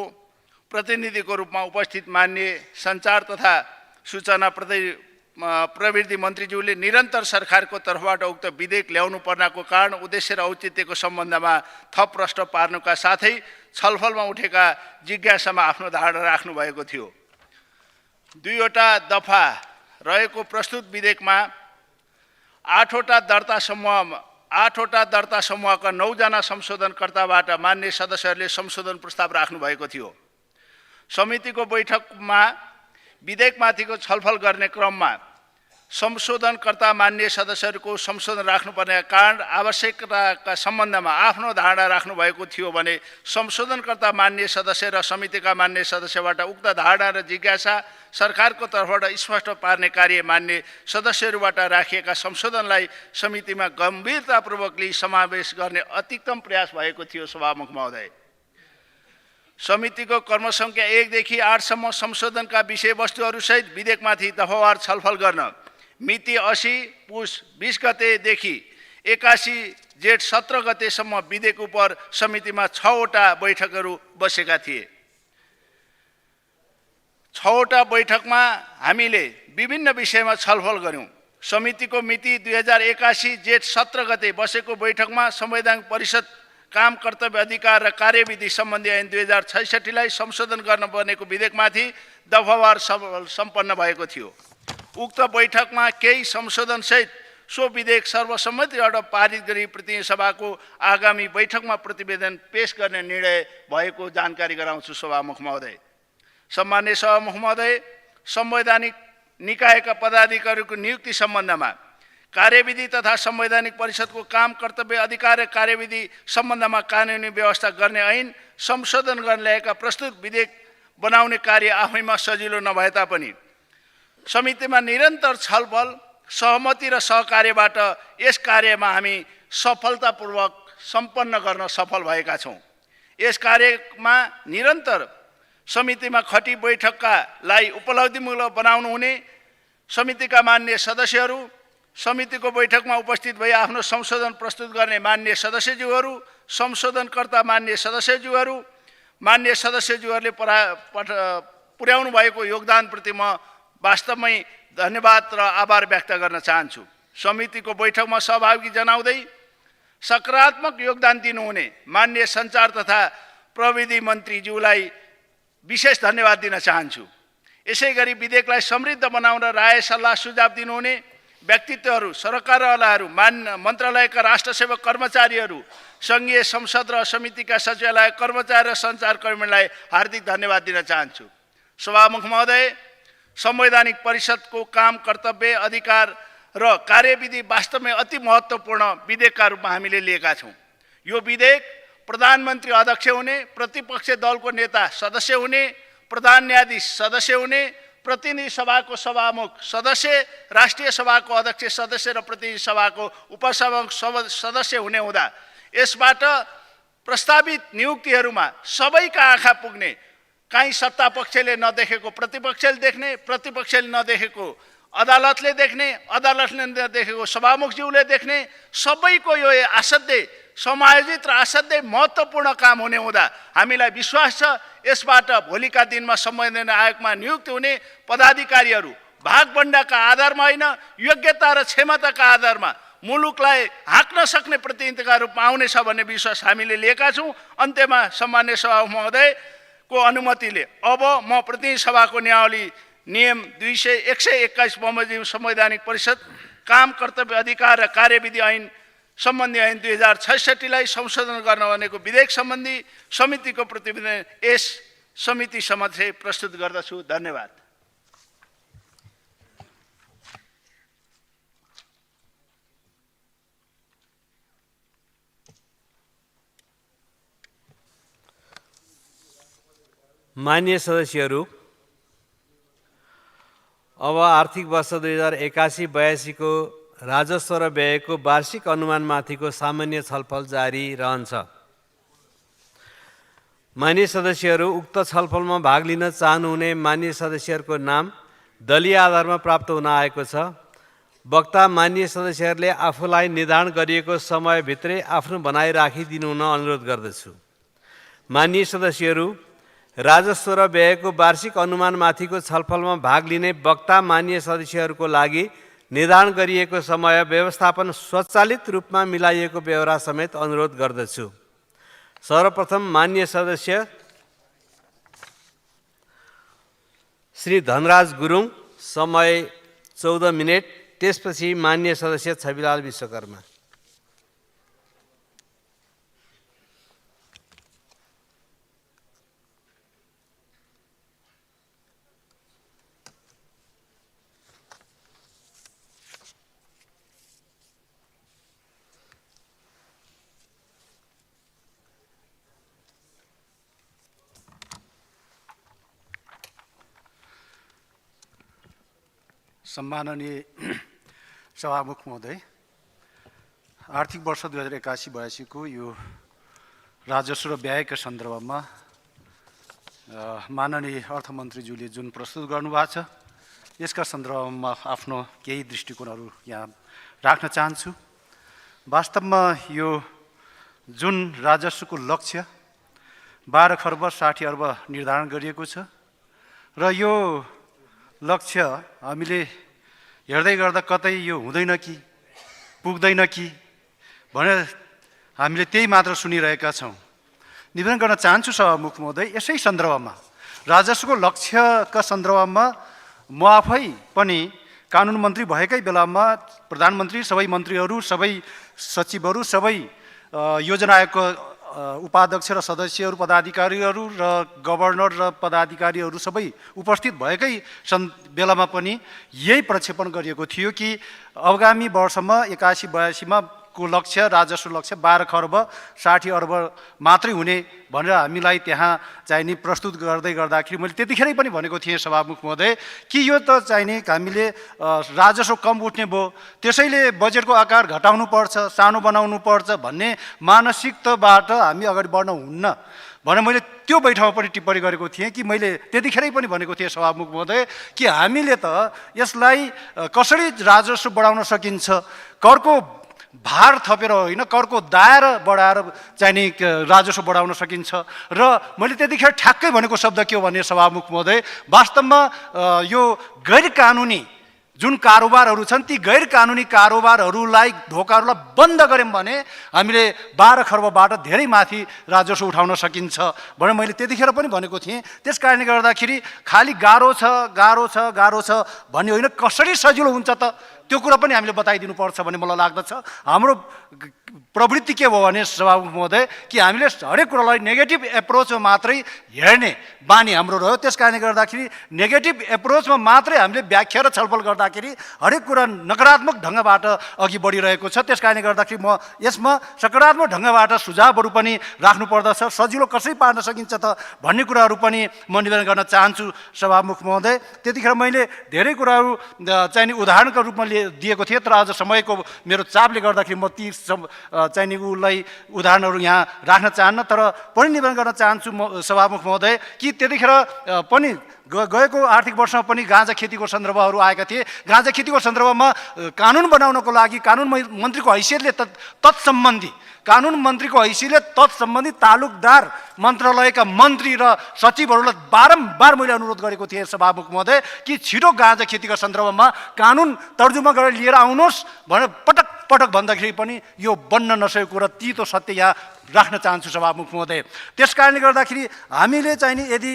प्रतिनिधिको रूपमा उपस्थित माननीय सञ्चार तथा सूचना प्रविधि मन्त्रीज्यूले निरन्तर सरकारको तर्फबाट उक्त विधेयक ल्याउनु पर्नको कारण, उद्देश्य र औचित्यको सम्बन्धमा थप प्रश्न पार्नुका साथै छलफलमा उठेका जिज्ञासामा आफ्नो धारणा राख्नु भएको थियो। 2 वटा दफा रहेको प्रस्तुत विधेयकमा 8 वटा दर्ता समूहका 9 जना संशोधनकर्ताबाट मान्य सदस्यहरूले संशोधन प्रस्ताव राख्नु भएको थियो। समितिको बैठकमा विधेयकमाथिको छलफल गर्ने क्रममा संशोधनकर्ता मान्य सदस्यहरूको संशोधन राख्नुपर्ने कारण, आवश्यकताका सम्बन्धमा आफ्नो धारणा राख्नु भएको थियो भने संशोधनकर्ता मान्य सदस्य र समितिका मान्य सदस्यबाट उक्त धारणा र जिज्ञासा सरकारको तर्फबाट स्पष्ट पार्ने कार्य मान्य सदस्यहरूबाट राखिएका संशोधनलाई समितिमा गम्भीरतापूर्वक लिई समावेश गर्ने अधिकतम प्रयास भएको थियो। सभामुख महोदय, समितिको कर्मसङ्ख्या 1 देखि 8 सम्म संशोधनका विषयवस्तुहरूसहित विधेयकमाथि दफावार छलफल गर्न मिति 80 पुस 20 गतेदेखि 81 जेठ 17 गतेसम्म विधेयक उपर समितिमा 6 वटा बैठकहरू बसेका थिए। 6 वटा बैठकमा हामीले विभिन्न विषयमा छलफल गर्यौं। समितिको मिति 2081 जेठ 17 गते बसेको बैठकमा संवैधानिक परिषद काम कर्तव्य अधिकार र कार्यविधि सम्बन्धी ऐन 2066लाई संशोधन गर्न बनेको विधेयकमाथि दफावार सम्पन्न भएको थियो। उक्त बैठकमा केही संशोधनसहित सो विधेयक सर्वसम्मतिबाट पारित गरी प्रतिनिधि सभाको आगामी बैठकमा प्रतिवेदन पेश गर्ने निर्णय भएको जानकारी गराउँछु सभामुख महोदय। सम्माननीय सभामुख महोदय, संवैधानिक निकायका पदाधिकारीको नियुक्ति सम्बन्धमा कार्यविधि तथा संवैधानिक परिषदको काम कर्तव्य अधिकार र कार्यविधि सम्बन्धमा कानुनी व्यवस्था गर्ने ऐन संशोधन गर्न ल्याएका प्रस्तुत विधेयक बनाउने कार्य आफैमा सजिलो नभए तापनि समितिमा निरन्तर छलफल, सहमति र सहकार्यबाट यस कार्यमा हामी सफलतापूर्वक सम्पन्न गर्न सफल भएका छौँ। यस कार्यमा निरन्तर समितिमा खटी बैठककालाई उपलब्धिमूलक बनाउनु हुने समितिका माननीय सदस्यहरू, समितिको बैठकमा उपस्थित भई आफ्नो संशोधन प्रस्तुत गर्ने माननीय सदस्यज्यूहरू, संशोधनकर्ता माननीय सदस्यज्यूहरू, माननीय सदस्यज्यूहरूले पुर्याउनु भएको योगदानप्रति म वास्तवमै धन्यवाद र आभार व्यक्त गर्न चाहन्छु। समितिको बैठकमा सहभागी जनाउँदै सकारात्मक योगदान दिनुहुने माननीय सञ्चार तथा प्रविधि मन्त्रीज्यूलाई विशेष धन्यवाद दिन चाहन्छु। यसैगरी विधेयकलाई समृद्ध बनाउन राय सल्लाह सुझाव दिनुहुने व्यक्तित्वहरू, सरकारवालाहरू, मन्त्रालयका राष्ट्रसेवक कर्मचारीहरू, सङ्घीय संसद र समितिका सचिवालय कर्मचारी र सञ्चारकर्मीलाई हार्दिक धन्यवाद दिन चाहन्छु। सभामुख महोदय, संवैधानिक परिषदको काम कर्तव्य अधिकार र कार्यविधि वास्तवमै अति महत्त्वपूर्ण विधेयकका रूपमा हामीले लिएका छौँ। यो विधेयक प्रधानमन्त्री अध्यक्ष हुने, प्रतिपक्ष दलको नेता सदस्य हुने, प्रधान न्यायाधीश सदस्य हुने, प्रतिनिधि सभाको सभामुख सदस्य, राष्ट्रिय सभाको अध्यक्ष सदस्य र प्रतिनिधि सभाको उपसभामुख सदस्य हुने हुँदा यसबाट प्रस्तावित नियुक्तिहरूमा सबैका आँखा पुग्ने, काहीँ सत्ता पक्षले नदेखेको प्रतिपक्षले देख्ने, प्रतिपक्षले नदेखेको अदालतले देख्ने, अदालतले नदेखेको सभामुखज्यूले देख्ने, सबैको यो असाध्यै समायोजित र असाध्यै महत्त्वपूर्ण काम हुने हुँदा हामीलाई विश्वास छ यसबाट भोलिका दिनमा संवैधानिक आयोगमा नियुक्त हुने पदाधिकारीहरू भागभण्डाका आधारमा होइन, योग्यता र क्षमताका आधारमा मुलुकलाई हाँक्न सक्ने प्रतिनिधिका रूपमा आउनेछ भन्ने विश्वास हामीले लिएका छौँ। अन्त्यमा सम्माननीय सभामुख महोदयको अनुमतिले अब म प्रतिनिधि सभाको नियमावली नियम 121 बमोजिम संवैधानिक परिषद काम कर्तव्य अधिकार र कार्यविधि ऐन सम्बन्धी ऐन 2066लाई संशोधन गर्न भनेको विधेयक सम्बन्धी समितिको प्रतिवेदन यस समिति समक्ष प्रस्तुत गर्दछु। धन्यवाद। माननीय सदस्यहरू, अब आर्थिक वर्ष 2081-82 को राजस्व र व्ययको वार्षिक अनुमानमाथिको सामान्य छलफल जारी रहन्छ। माननीय सदस्यहरू, उक्त छलफलमा भाग लिन चाहनुहुने माननीय सदस्यहरूको नाम दलीय आधारमा प्राप्त हुन आएको छ। वक्ता माननीय सदस्यहरूले आफूलाई निर्धारण गरिएको समयभित्रै आफ्नो भनाइ राखिदिनु हुन अनुरोध गर्दछु। माननीय सदस्यहरू, राजस्व र व्ययको वार्षिक अनुमानमाथिको छलफलमा भाग लिने वक्ता माननीय सदस्यहरूको लागि निर्धारण गरिएको समय व्यवस्थापन स्वचालित रूपमा मिलाइएको ब्यौरा समेत अनुरोध गर्दछु। सर्वप्रथम माननीय सदस्य श्री धनराज गुरुङ, समय 14 मिनेट। त्यसपछि माननीय सदस्य छविलाल विश्वकर्मा। सम्माननीय सभामुख महोदय, आर्थिक वर्ष 2081-82 को यो राजस्व र व्ययका सन्दर्भमा माननीय अर्थमन्त्रीज्यूले जुन प्रस्तुत गर्नुभएको छ यसका सन्दर्भमा आफ्नो केही दृष्टिकोणहरू यहाँ राख्न चाहन्छु। वास्तवमा यो जुन राजस्वको लक्ष्य 12 खर्ब 60 अर्ब निर्धारण गरिएको छ र यो लक्ष्य हामीले हेर्दै गर्दा कतै यो हुँदैन कि पुग्दैन कि भनेर हामीले त्यही मात्र सुनिरहेका छौँ। निवेदन गर्न चाहन्छु सभामुख महोदय, यसै सन्दर्भमा राजस्वको लक्ष्यका सन्दर्भमा म आफै पनि कानुन मन्त्री भएकै बेलामा प्रधानमन्त्री, सबै मन्त्रीहरू, सबै सचिवहरू, सबै योजना आयोगको उपाध्यक्ष र सदस्यहरू, पदाधिकारीहरू र गभर्नर र पदाधिकारीहरू सबै उपस्थित भएकै बेलामा पनि यही प्रक्षेपण गरिएको थियो कि आगामी वर्षमा 81-82 को लक्ष्य, राजस्व लक्ष्य 12 खर्ब 60 अर्ब मात्रै हुने भनेर हामीलाई त्यहाँ चाहिने प्रस्तुत गर्दै गर्दाखेरि मैले त्यतिखेरै पनि भनेको थिएँ सभामुख महोदय कि यो त चाहिने हामीले राजस्व कम उठ्ने भयो, त्यसैले बजेटको आकार घटाउनु पर्छ, सानो बनाउनु पर्छ भन्ने मानसिकताबाट हामी अगाडि बढ्न हुन्न भनेर मैले त्यो बैठकमा पनि टिप्पणी गरेको थिएँ कि मैले त्यतिखेरै पनि भनेको थिएँ सभामुख महोदय कि हामीले त यसलाई कसरी राजस्व बढाउन सकिन्छ, करको भार थपेर होइन, करको दायरा बढाएर चाहिने राजस्व बढाउन सकिन्छ। र मैले त्यतिखेर ठ्याक्कै भनेको शब्द के हो भने सभामुख महोदय, वास्तवमा यो गैर कानुनी जुन कारोबारहरू छन् ती गैर कानुनी कारोबारहरूलाई, ढोकाहरूलाई बन्द गऱ्यौँ भने हामीले 12 खर्बबाट धेरै माथि राजस्व उठाउन सकिन्छ भनेर मैले त्यतिखेर पनि भनेको थिएँ। त्यस कारणले गर्दाखेरि खालि गाह्रो छ भन्ने होइन, कसरी सजिलो हुन्छ त त्यो कुरा पनि हामीले बताइदिनुपर्छ भन्ने मलाई लाग्दछ। हाम्रो प्रवृत्ति के भयो भने सभामुख महोदय कि हामीले हरेक कुरालाई नेगेटिभ एप्रोचमा मात्रै हेर्ने बानी हाम्रो रह्यो। त्यस कारणले गर्दाखेरि नेगेटिभ एप्रोचमा मात्रै हामीले व्याख्या र छलफल गर्दाखेरि हरेक कुरा नकारात्मक ढङ्गबाट अघि बढिरहेको छ। त्यस कारणले गर्दाखेरि म यसमा सकारात्मक ढङ्गबाट सुझावहरू पनि राख्नु पर्दछ, सजिलो कसरी पार्न सकिन्छ त भन्ने कुराहरू पनि म निवेदन गर्न चाहन्छु सभामुख महोदय। त्यतिखेर मैले धेरै कुराहरू चाहिने उदाहरणको रूपमा दिएको थिएँ, तर आज समयको मेरो चापले गर्दाखेरि म ती चाहिने उसलाई उदाहरणहरू यहाँ राख्न चाहन्न, तर पनि निवेदन गर्न चाहन्छु सभामुख महोदय कि त्यतिखेर पनि गएको आर्थिक वर्षमा पनि गाँजा खेतीको सन्दर्भहरू आएका थिए। गाँजा खेतीको सन्दर्भमा कानुन बनाउनको लागि कानुन मन्त्रीको हैसियतले तत्सम्बन्धी तालुकदार मन्त्रालयका मन्त्री र सचिवहरूलाई बारम्बार मैले अनुरोध गरेको थिएँ सभामुख महोदय कि छिटो गाँजा खेतीका सन्दर्भमा कानुन तर्जुमा गरेर लिएर आउनुहोस् भनेर पटक पटक भन्दाखेरि पनि यो बन्न नसकेको र तीतो सत्य यहाँ राख्न चाहन्छु सभामुख महोदय। त्यस कारणले गर्दाखेरि हामीले चाहिने यदि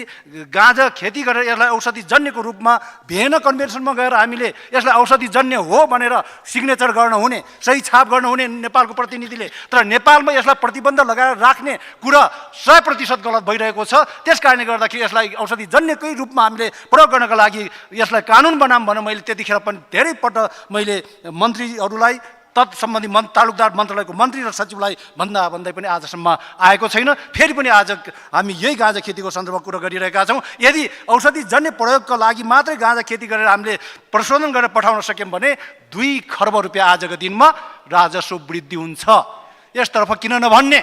गाँजा खेती गरेर यसलाई औषधि जन्यको रूपमा भिएन कन्भेन्सनमा गएर हामीले यसलाई औषधि जन्य हो भनेर सिग्नेचर गर्न हुने, सही छाप गर्न हुने नेपालको प्रतिनिधिले, तर नेपालमा यसलाई प्रतिबन्ध लगाएर राख्ने कुरा 100% गलत भइरहेको छ। त्यस कारणले गर्दाखेरि यसलाई औषधि जन्यकै रूपमा हामीले प्रयोग गर्नका लागि यसलाई कानुन बनाऊँ भनेर मैले त्यतिखेर पनि धेरै पटक मैले मन्त्रीहरूलाई तत्सम्बन्धी तालुकदार मन्त्रालयको मन्त्री र सचिवलाई भन्दै पनि आजसम्म आएको छैन। फेरि पनि आज हामी यही गाँजा खेतीको सन्दर्भमा कुरा गरिरहेका छौँ। यदि औषधि जन्य प्रयोगका लागि मात्रै गाँजा खेती गरेर हामीले प्रशोधन गरेर पठाउन सक्यौँ भने 2 खर्ब रुपियाँ आजको दिनमा राजस्व वृद्धि हुन्छ। यसतर्फ किन नभन्ने,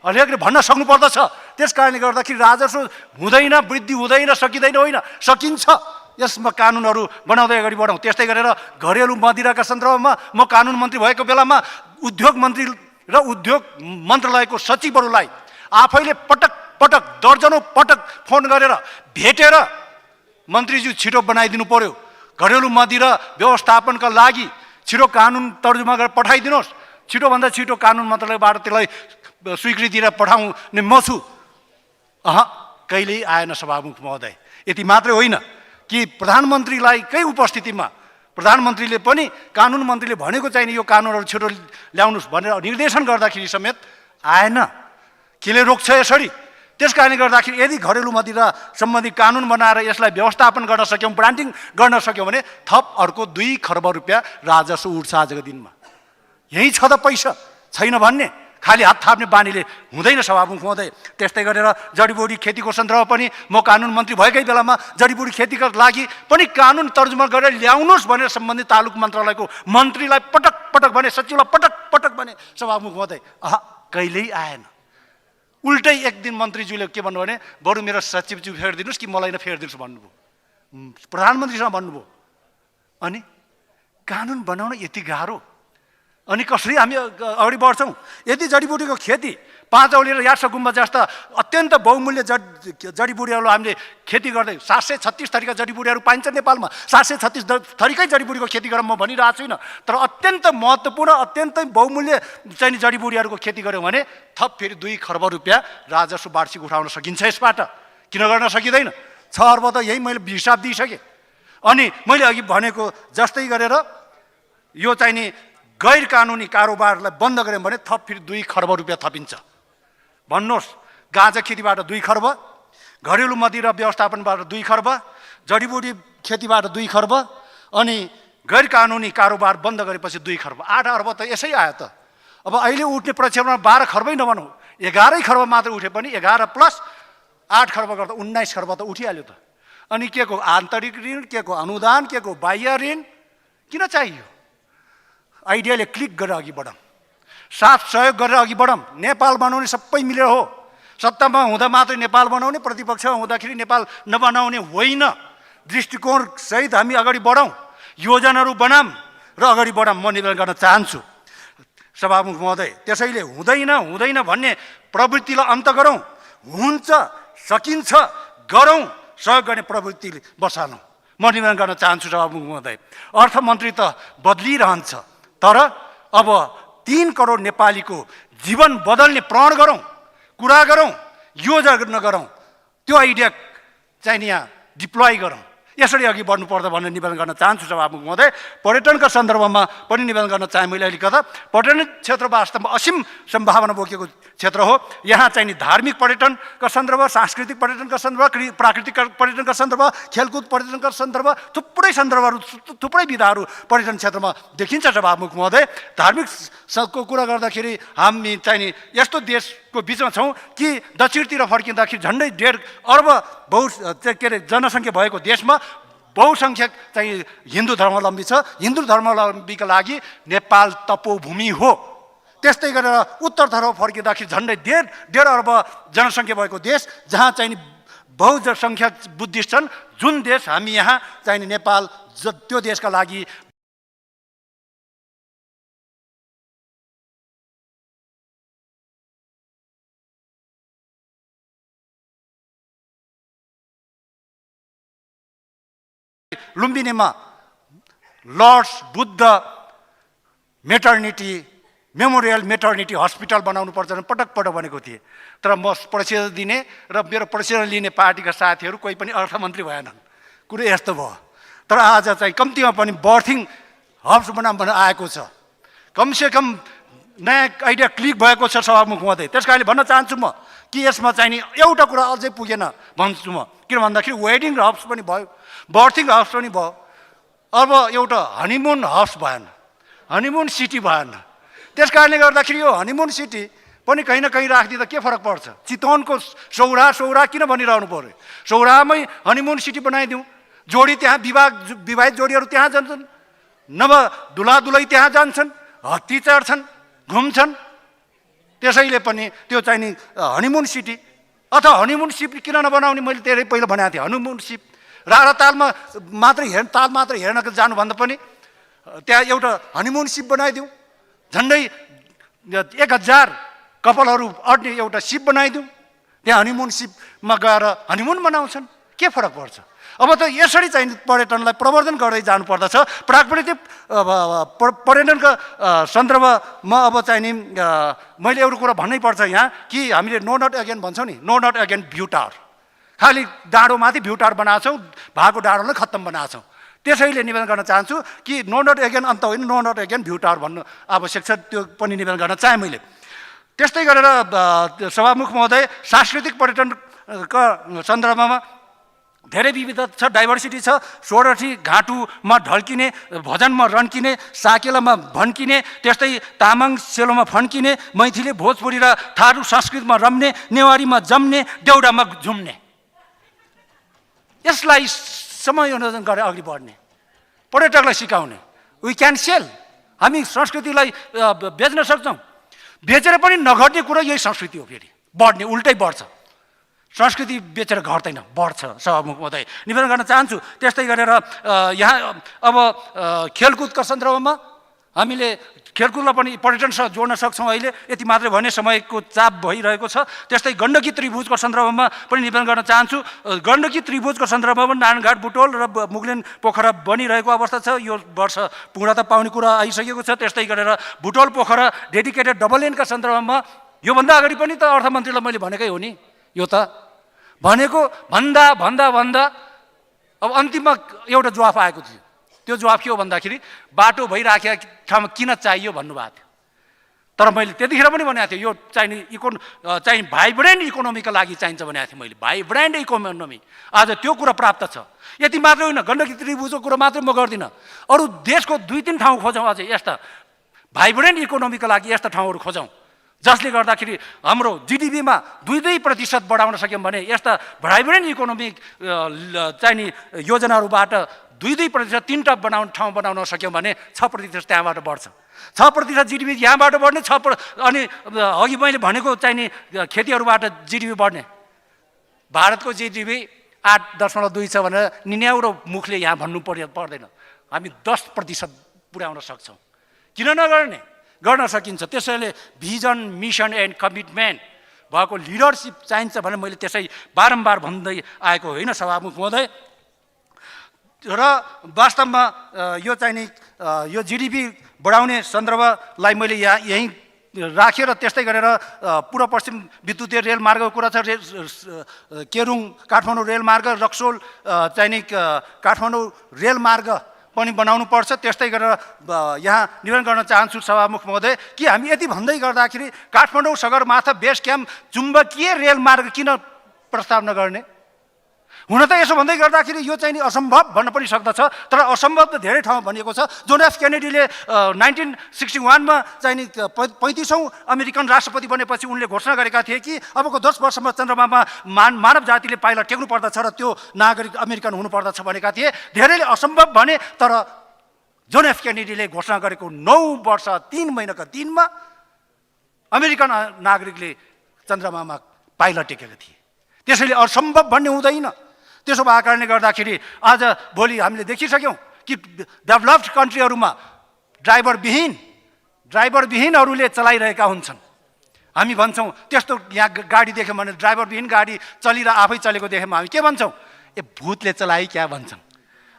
अलिकति भन्न सक्नु पर्दछ। त्यस कारणले गर्दाखेरि राजस्व हुँदैन, वृद्धि हुँदैन, सकिँदैन होइन, सकिन्छ। यसमा कानुनहरू बनाउँदै अगाडि बढौँ। त्यस्तै गरेर घरेलु मदिराका सन्दर्भमा म कानुन मन्त्री भएको बेलामा उद्योग मन्त्री र उद्योग मन्त्रालयको सचिवहरूलाई आफैले पटक पटक दर्जनौँ पटक फोन गरेर भेटेर मन्त्रीज्यू छिटो बनाइदिनु पर्यो, घरेलु मदिरा व्यवस्थापनका लागि छिटो कानुन तर्जुमा गरेर पठाइदिनुहोस्, छिटोभन्दा छिटो कानुन मन्त्रालयबाट त्यसलाई स्वीकृति दिएर पठाउने म छु। कहिल्यै आएन सभामुख महोदय। यति मात्रै होइन कि प्रधानमन्त्रीलाई कै उपस्थितिमा प्रधानमन्त्रीले पनि कानुन मन्त्रीले भनेको चाहिने यो कानुनहरू छिटो ल्याउनुहोस् भनेर निर्देशन गर्दाखेरि समेत आएन। केले रोक्छ यसरी? त्यस कारणले गर्दाखेरि यदि घरेलु मदिरा सम्बन्धी कानुन बनाएर यसलाई व्यवस्थापन गर्न सक्यौँ, ब्रान्डिङ गर्न सक्यौँ भने थप अर्को 2 खर्ब रुपियाँ राजस्व उठ्छ आजको दिनमा। यही छ त पैसा, छैन भन्ने खालि हात थाप्ने बानीले हुँदैन सभामुख महोदय। त्यस्तै गरेर जडीबुटी खेतीको सन्दर्भमा पनि म कानुन मन्त्री भएकै बेलामा जडीबुटी खेतीका लागि पनि कानुन तर्जुमा गरेर ल्याउनुहोस् भनेर सम्बन्धित तालुक मन्त्रालयको मन्त्रीलाई पटक पटक भने, सचिवलाई पटक पटक भने सभामुख महोदय कहिल्यै आएन। उल्टै एक दिन मन्त्रीज्यूले के भन्नु भने बरु मेरो सचिवज्यू फेरिदिनुहोस् कि मलाई नै फेरिदिनुहोस् भन्नुभयो, प्रधानमन्त्रीसँग भन्नुभयो। अनि कानुन बनाउन यति गाह्रो, अनि कसरी हामी अगाडि बढ्छौँ? यदि जडीबुटीको खेती पाँचौली र यार्स गुम्बा जस्ता अत्यन्त बहुमूल्य जडीबुटीहरू हामीले खेती गर्दै 736 थरीका जडीबुटीहरू पाइन्छ नेपालमा। 736 थरीकै जडीबुटीको खेती गरेर म भनिरहेको छुइनँ, तर अत्यन्त महत्त्वपूर्ण अत्यन्तै बहुमूल्य चाहिँ जडीबुटीहरूको खेती गऱ्यौँ भने थप फेरि 2 खर्ब रुपियाँ राजस्व वार्षिक उठाउन सकिन्छ यसबाट। किन गर्न सकिँदैन? 6 अर्ब त यही मैले हिसाब दिइसकेँ। अनि मैले अघि भनेको जस्तै गरेर यो चाहिँ नि गैर कानुनी कारोबारलाई बन्द गऱ्यौँ भने थप फेरि 2 खर्ब रुपियाँ थपिन्छ। भन्नुहोस्, गाँजा खेतीबाट 2 खर्ब, घरेलु मदिरा व्यवस्थापनबाट 2 खर्ब, जडीबुटी खेतीबाट 2 खर्ब, अनि गैर कानुनी कारोबार बन्द गरेपछि 2 खर्ब, 8 अर्ब त यसै आयो त। अब अहिले उठ्ने प्रक्षेपमा 12 खर्बै नभनौँ, 11 खर्ब मात्र उठे पनि 11 प्लस 8 खर्ब गर्दा 19 खर्ब त उठिहाल्यो त। अनि के को आन्तरिक ऋण, के को अनुदान, के को बाह्य ऋण किन चाहियो? आइडियाले क्लिक गरेर अघि बढौँ, साथ सहयोग गरेर अघि बढौँ। नेपाल बनाउने सबै मिलेर हो। सत्तामा हुँदा मात्रै नेपाल बनाउने, प्रतिपक्षमा हुँदाखेरि नेपाल नबनाउने होइन। दृष्टिकोण सहित हामी अगाडि बढौँ, योजनाहरू बनाऊँ र अगाडि बढौँ। म निवेदन गर्न चाहन्छु सभामुख महोदय, त्यसैले हुँदैन भन्ने प्रवृत्तिलाई अन्त गरौँ। हुन्छ, सकिन्छ, गरौँ, सहयोग गर्ने प्रवृत्ति बसालौँ। म निवेदन गर्न चाहन्छु सभामुख महोदय, अर्थमन्त्री त बदलिरहन्छ, तर अब 3 करोड नेपालीको जीवन बदल्ने प्रण गरौँ, कुरा गरौँ, योजना गरौँ, त्यो आइडिया चाहिँ यहाँ डिप्लोय गरौँ। यसरी अघि बढ्नु पर्दा भनेर निवेदन गर्न चाहन्छु सभामुख महोदय। पर्यटनका सन्दर्भमा पनि निवेदन गर्न चाहे मैले अहिले कथा। पर्यटन क्षेत्र वास्तवमा असीम सम्भावना बोकेको क्षेत्र हो। यहाँ चाहिँ नि धार्मिक पर्यटनका सन्दर्भ, सांस्कृतिक पर्यटनका सन्दर्भ, प्राकृतिक पर्यटनका सन्दर्भ, खेलकुद पर्यटनका सन्दर्भ, थुप्रै सन्दर्भहरू, थुप्रै विधाहरू पर्यटन क्षेत्रमा देखिन्छ सभामुख महोदय। धार्मिक को कुरा गर्दाखेरि हामी चाहिँ नि यस्तो देशको बिचमा छौँ कि दक्षिणतिर फर्किँदाखेरि झन्डै 1.5 अर्ब के अरे जनसङ्ख्या भएको देशमा बहुसङ्ख्यक चाहिँ हिन्दू धर्मावलम्बी छ। हिन्दू धर्मावलम्बीका लागि नेपाल तपोभूमि हो। त्यस्तै गरेर उत्तरतर्फ फर्किँदाखेरि झन्डै 1.5 अर्ब जनसङ्ख्या भएको देश, जहाँ चाहिँ बहुसङ्ख्यक बुद्धिस्ट छन्, जुन देश हामी यहाँ चाहिँ नेपाल त्यो देशका लागि लुम्बिनीमा lords Buddha maternity memorial maternity hospital बनाउनु पर्छ भने पटक भनेको थिएँ, तर म प्रशिक्षण दिने र मेरो प्रशिक्षण लिने पार्टीका साथीहरू कोही पनि अर्थमन्त्री भएनन्। कुरो यस्तो भयो। तर आज चाहिँ कम्तीमा पनि बर्थिङ हब्स बनाऊँ भनेर आएको छ। कमसेकम नयाँ आइडिया क्लिक भएको छ सभामुख महोदय। त्यस कारणले भन्न चाहन्छु म कि यसमा चाहिँ नि एउटा कुरा अझै पुगेन भन्छु म। किन भन्दाखेरि वेडिङ हब्स पनि भयो, बर्थिङ हब्स पनि भयो, अब एउटा हनीमुन हब्स भएन, हनीमुन सिटी भएन। त्यस कारणले गर्दाखेरि यो हनीमुन सिटी पनि कहीँ न कहीँ राखिदिँदा के फरक पर्छ? चितवनको सौरा किन भनिरहनु पर्यो? सौरामै हनीमुन सिटी बनाइदिउँ, जोडी त्यहाँ विवाहित जोडीहरू त्यहाँ जान्छन्, नव दुला-दुलै त्यहाँ जान्छन्, हत्ती चढ्छन्, घुम्छन्। त्यसैले पनि त्यो चाहिँ नि हनीमुन सिटी अथवा हनीमुन सिप किन नबनाउने? मैले धेरै पहिला भनेको थिएँ, हनीमुन सिप रारा ताल मात्र हेर्न जानुभन्दा पनि त्यहाँ एउटा हनीमुन सिप बनाइदिउँ, झन्डै 1000 कपालहरू अड्ने एउटा सिप बनाइदिउँ। त्यहाँ हनीमुन सिपमा गएर हनीमुन मनाउँछन्, के फरक पर्छ? अब त यसरी चाहिँ पर्यटनलाई प्रवर्धन गर्दै जानुपर्दछ। प्राकृतिक पर्यटनका सन्दर्भमा अब चाहिँ नि मैले एउटा कुरा भन्नै पर्छ यहाँ कि हामीले नो नट अगेन भन्छौँ नि, no not again view tower. खालि डाँडोमाथि भ्यू टावर बनाएको छौँ, भएको डाँडोलाई खत्तम बनाएको छौँ। त्यसैले निवेदन गर्न चाहन्छु कि नो नट अगेन अन्त होइन, no not again view tower भन्नु आवश्यक छ। त्यो पनि निवेदन गर्न चाहेँ मैले। त्यस्तै गरेर सभामुख महोदय, सांस्कृतिक पर्यटनका सन्दर्भमा धेरै विविधता छ, डाइभर्सिटी छ। सोरठी घाँटुमा ढल्किने, भजनमा रन्किने, साकेलामा भन्किने, त्यस्तै तामाङ सेलोमा फन्किने, मैथिली भोजपुरी र थारू संस्कृतमा रम्ने, नेवारीमा जम्ने, देउडामा झुम्ने, यसलाई समायोजन गरेर अगाडि बढ्ने, पर्यटकलाई सिकाउने। वी क्यान सेल, हामी संस्कृतिलाई बेच्न सक्छौँ। बेचेर पनि नघट्ने कुरा यही संस्कृति हो। फेरि बढ्ने, उल्टै बढ्छ। संस्कृति बेचेर घट्दैन, बढ्छ। सभामुख महोदय, निवेदन गर्न चाहन्छु। त्यस्तै गरेर यहाँ अब खेलकुदका सन्दर्भमा हामीले खेलकुदलाई पनि पर्यटनसँग जोड्न सक्छौँ। अहिले यति मात्रै भने समयको चाप भइरहेको छ। त्यस्तै गण्डकी त्रिभुजको सन्दर्भमा पनि निवेदन गर्न चाहन्छु। गण्डकी त्रिभुजको सन्दर्भमा नारायणघाट बुटोल र मुगलिन पोखरा बनिरहेको अवस्था छ। यो वर्ष पूर्णता पाउने कुरा आइसकेको छ। त्यस्तै गरेर बुटोल पोखरा डेडिकेटेड डबल लेनका सन्दर्भमा योभन्दा अगाडि पनि त अर्थमन्त्रीलाई मैले भनेकै हो नि। यो त भनेको भन्दा अब अन्तिममा एउटा जवाफ आएको थियो। त्यो जवाफ के हो भन्दाखेरि बाटो भइराखेको ठाउँमा किन चाहियो भन्नुभएको थियो। तर मैले त्यतिखेर पनि भनेको थिएँ यो चाहिँ भाइब्रेन्ट इकोनोमीका लागि चाहिन्छ भनेको थिएँ मैले। भाइब्रेन्ट इकोनोमी आज त्यो कुरा प्राप्त छ। यति मात्रै होइन, गण्डकी त्रिभुजको कुरा मात्रै म गर्दिनँ, अरू देशको 2-3 ठाउँ खोजौँ अझै यस्ता भाइब्रेन्ट इकोनोमीका लागि यस्ता ठाउँहरू खोजौँ जसले गर्दाखेरि हाम्रो जिडिपीमा 2% बढाउन सक्यौँ भने यस्ता भाइब्रेन्ट इकोनोमिक चाहिँ नि योजनाहरूबाट 2% 3 ठाउँ बनाउन सक्यौँ भने 6% त्यहाँबाट बढ्छ। 6% जिडिपी यहाँबाट बढ्ने, अनि अघि मैले भनेको चाहिँ नि खेतीहरूबाट जिडिपी बढ्ने। भारतको जिडिपी 8.2 छ भनेर निन्याउरो मुखले यहाँ भन्नु पर्दैन। हामी 10% पुर्याउन सक्छौँ। किन नगर्ने? गर्न सकिन्छ। त्यसैले भिजन, मिसन एन्ड कमिटमेन्ट भएको लिडरसिप चाहिन्छ भने मैले त्यसै बारम्बार भन्दै आएको होइन सभामुख महोदय। र वास्तवमा यो चाहिँ नि यो जिडिपी बढाउने सन्दर्भलाई मैले यहीँ राखेर त्यस्तै गरेर पूर्व पश्चिम विद्युतीय रेलमार्गको कुरा छ। केरुङ काठमाडौँ रेलमार्ग, रक्सोल चाहिँ नि काठमाडौँ रेलमार्ग पनि बनाउनु पर्छ। त्यस्तै गरेर यहाँ निवेदन गर्न चाहन्छु सभामुख महोदय कि हामी यति भन्दै गर्दाखेरि काठमाडौँ सगरमाथा बेस क्याम्प चुम्बकीय रेलमार्ग किन प्रस्ताव नगर्ने? हुन त यसो भन्दै गर्दाखेरि यो चाहिँ नि असम्भव भन्न पनि सक्दछ, तर असम्भव त धेरै ठाउँ भनिएको छ। जोन एफ केनेडीले 1961 मा चाहिँ नि 35औँ अमेरिकन राष्ट्रपति बनेपछि उनले घोषणा गरेका थिए कि अबको 10 वर्षमा चन्द्रमामा मानव जातिले पाइला टेक्नु पर्दछ र त्यो नागरिक अमेरिकन हुनुपर्दछ भनेका थिए। धेरैले असम्भव भने, तर जोन एफ केनेडीले घोषणा गरेको 9 वर्ष 3 महिनाका दिनमा अमेरिकन नागरिकले चन्द्रमामा पाइला टेकेका थिए। त्यसैले असम्भव भन्ने हुँदैन। त्यसो भएको कारणले गर्दाखेरि आज भोलि हामीले देखिसक्यौँ कि डेभलप्ड कन्ट्रीहरूमा ड्राइभरविहीनहरूले चलाइरहेका हुन्छन्। हामी भन्छौँ त्यस्तो यहाँ गाडी देख्यौँ भने ड्राइभरविहीन गाडी आफै चलेको देख्यौँ हामी के भन्छौँ? ए भूतले चलाइ क्या भन्छौँ।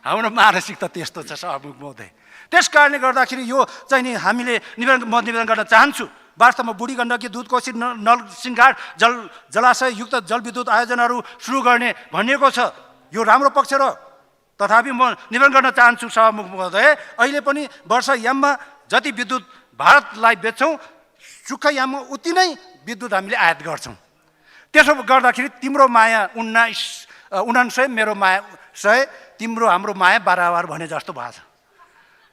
हाम्रो मानसिकता त्यस्तो छ सभामुख महोदय। त्यस कारणले गर्दाखेरि यो चाहिँ नि हामीले निवेदन गर्न चाहन्छु। वास्तवमा बुढी गण्डकी, दुधकोशी, नलसिंहघाट जलाशययुक्त जलविद्युत आयोजनाहरू सुरु गर्ने भनिएको छ। यो राम्रो पक्ष र तथापि म निवेदन गर्न चाहन्छु सभामुख महोदय, अहिले पनि वर्षयाममा जति विद्युत भारतलाई बेच्छौँ सुक्खा याममा उति नै विद्युत हामीले आयात गर्छौँ। त्यसो गर्दाखेरि तिम्रो माया 19 मेरो माया 100, तिम्रो हाम्रो माया बराबर भने जस्तो भएको छ।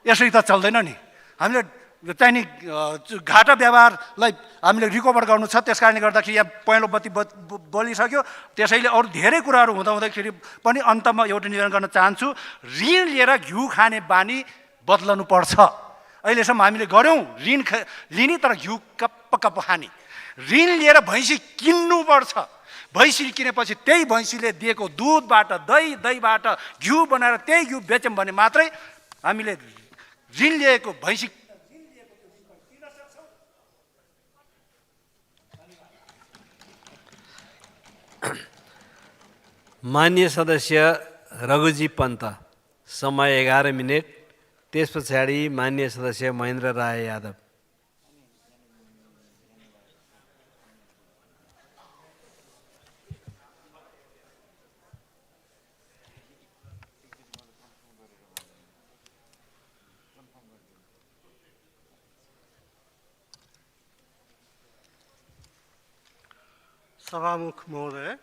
यसरी त चल्दैन नि। हामीले चाहिँ नि घाटा व्यवहारलाई हामीले रिकभर गर्नु छ। त्यस कारणले गर्दाखेरि यहाँ पहेँलो बत्ती बलिसक्यो। त्यसैले अरू धेरै कुराहरू हुँदाखेरि पनि अन्तमा एउटा निवेदन गर्न चाहन्छु, ऋण लिएर घिउ खाने बानी बदल्नु पर्छ। अहिलेसम्म हामीले गऱ्यौँ ऋण लिने तर घिउ कप्प खाने। ऋण लिएर भैँसी किन्नुपर्छ। भैँसी किनेपछि त्यही भैँसीले दिएको दुधबाट दहीबाट घिउ बनाएर त्यही घिउ बेच्यौँ भने मात्रै हामीले ऋण लिएको भैँसी माननीय सदस्य रघुजी पन्त, समय 11 मिनट। त्यस पछाडि माननीय सदस्य महेन्द्र राय यादव। सभामुख महोदय,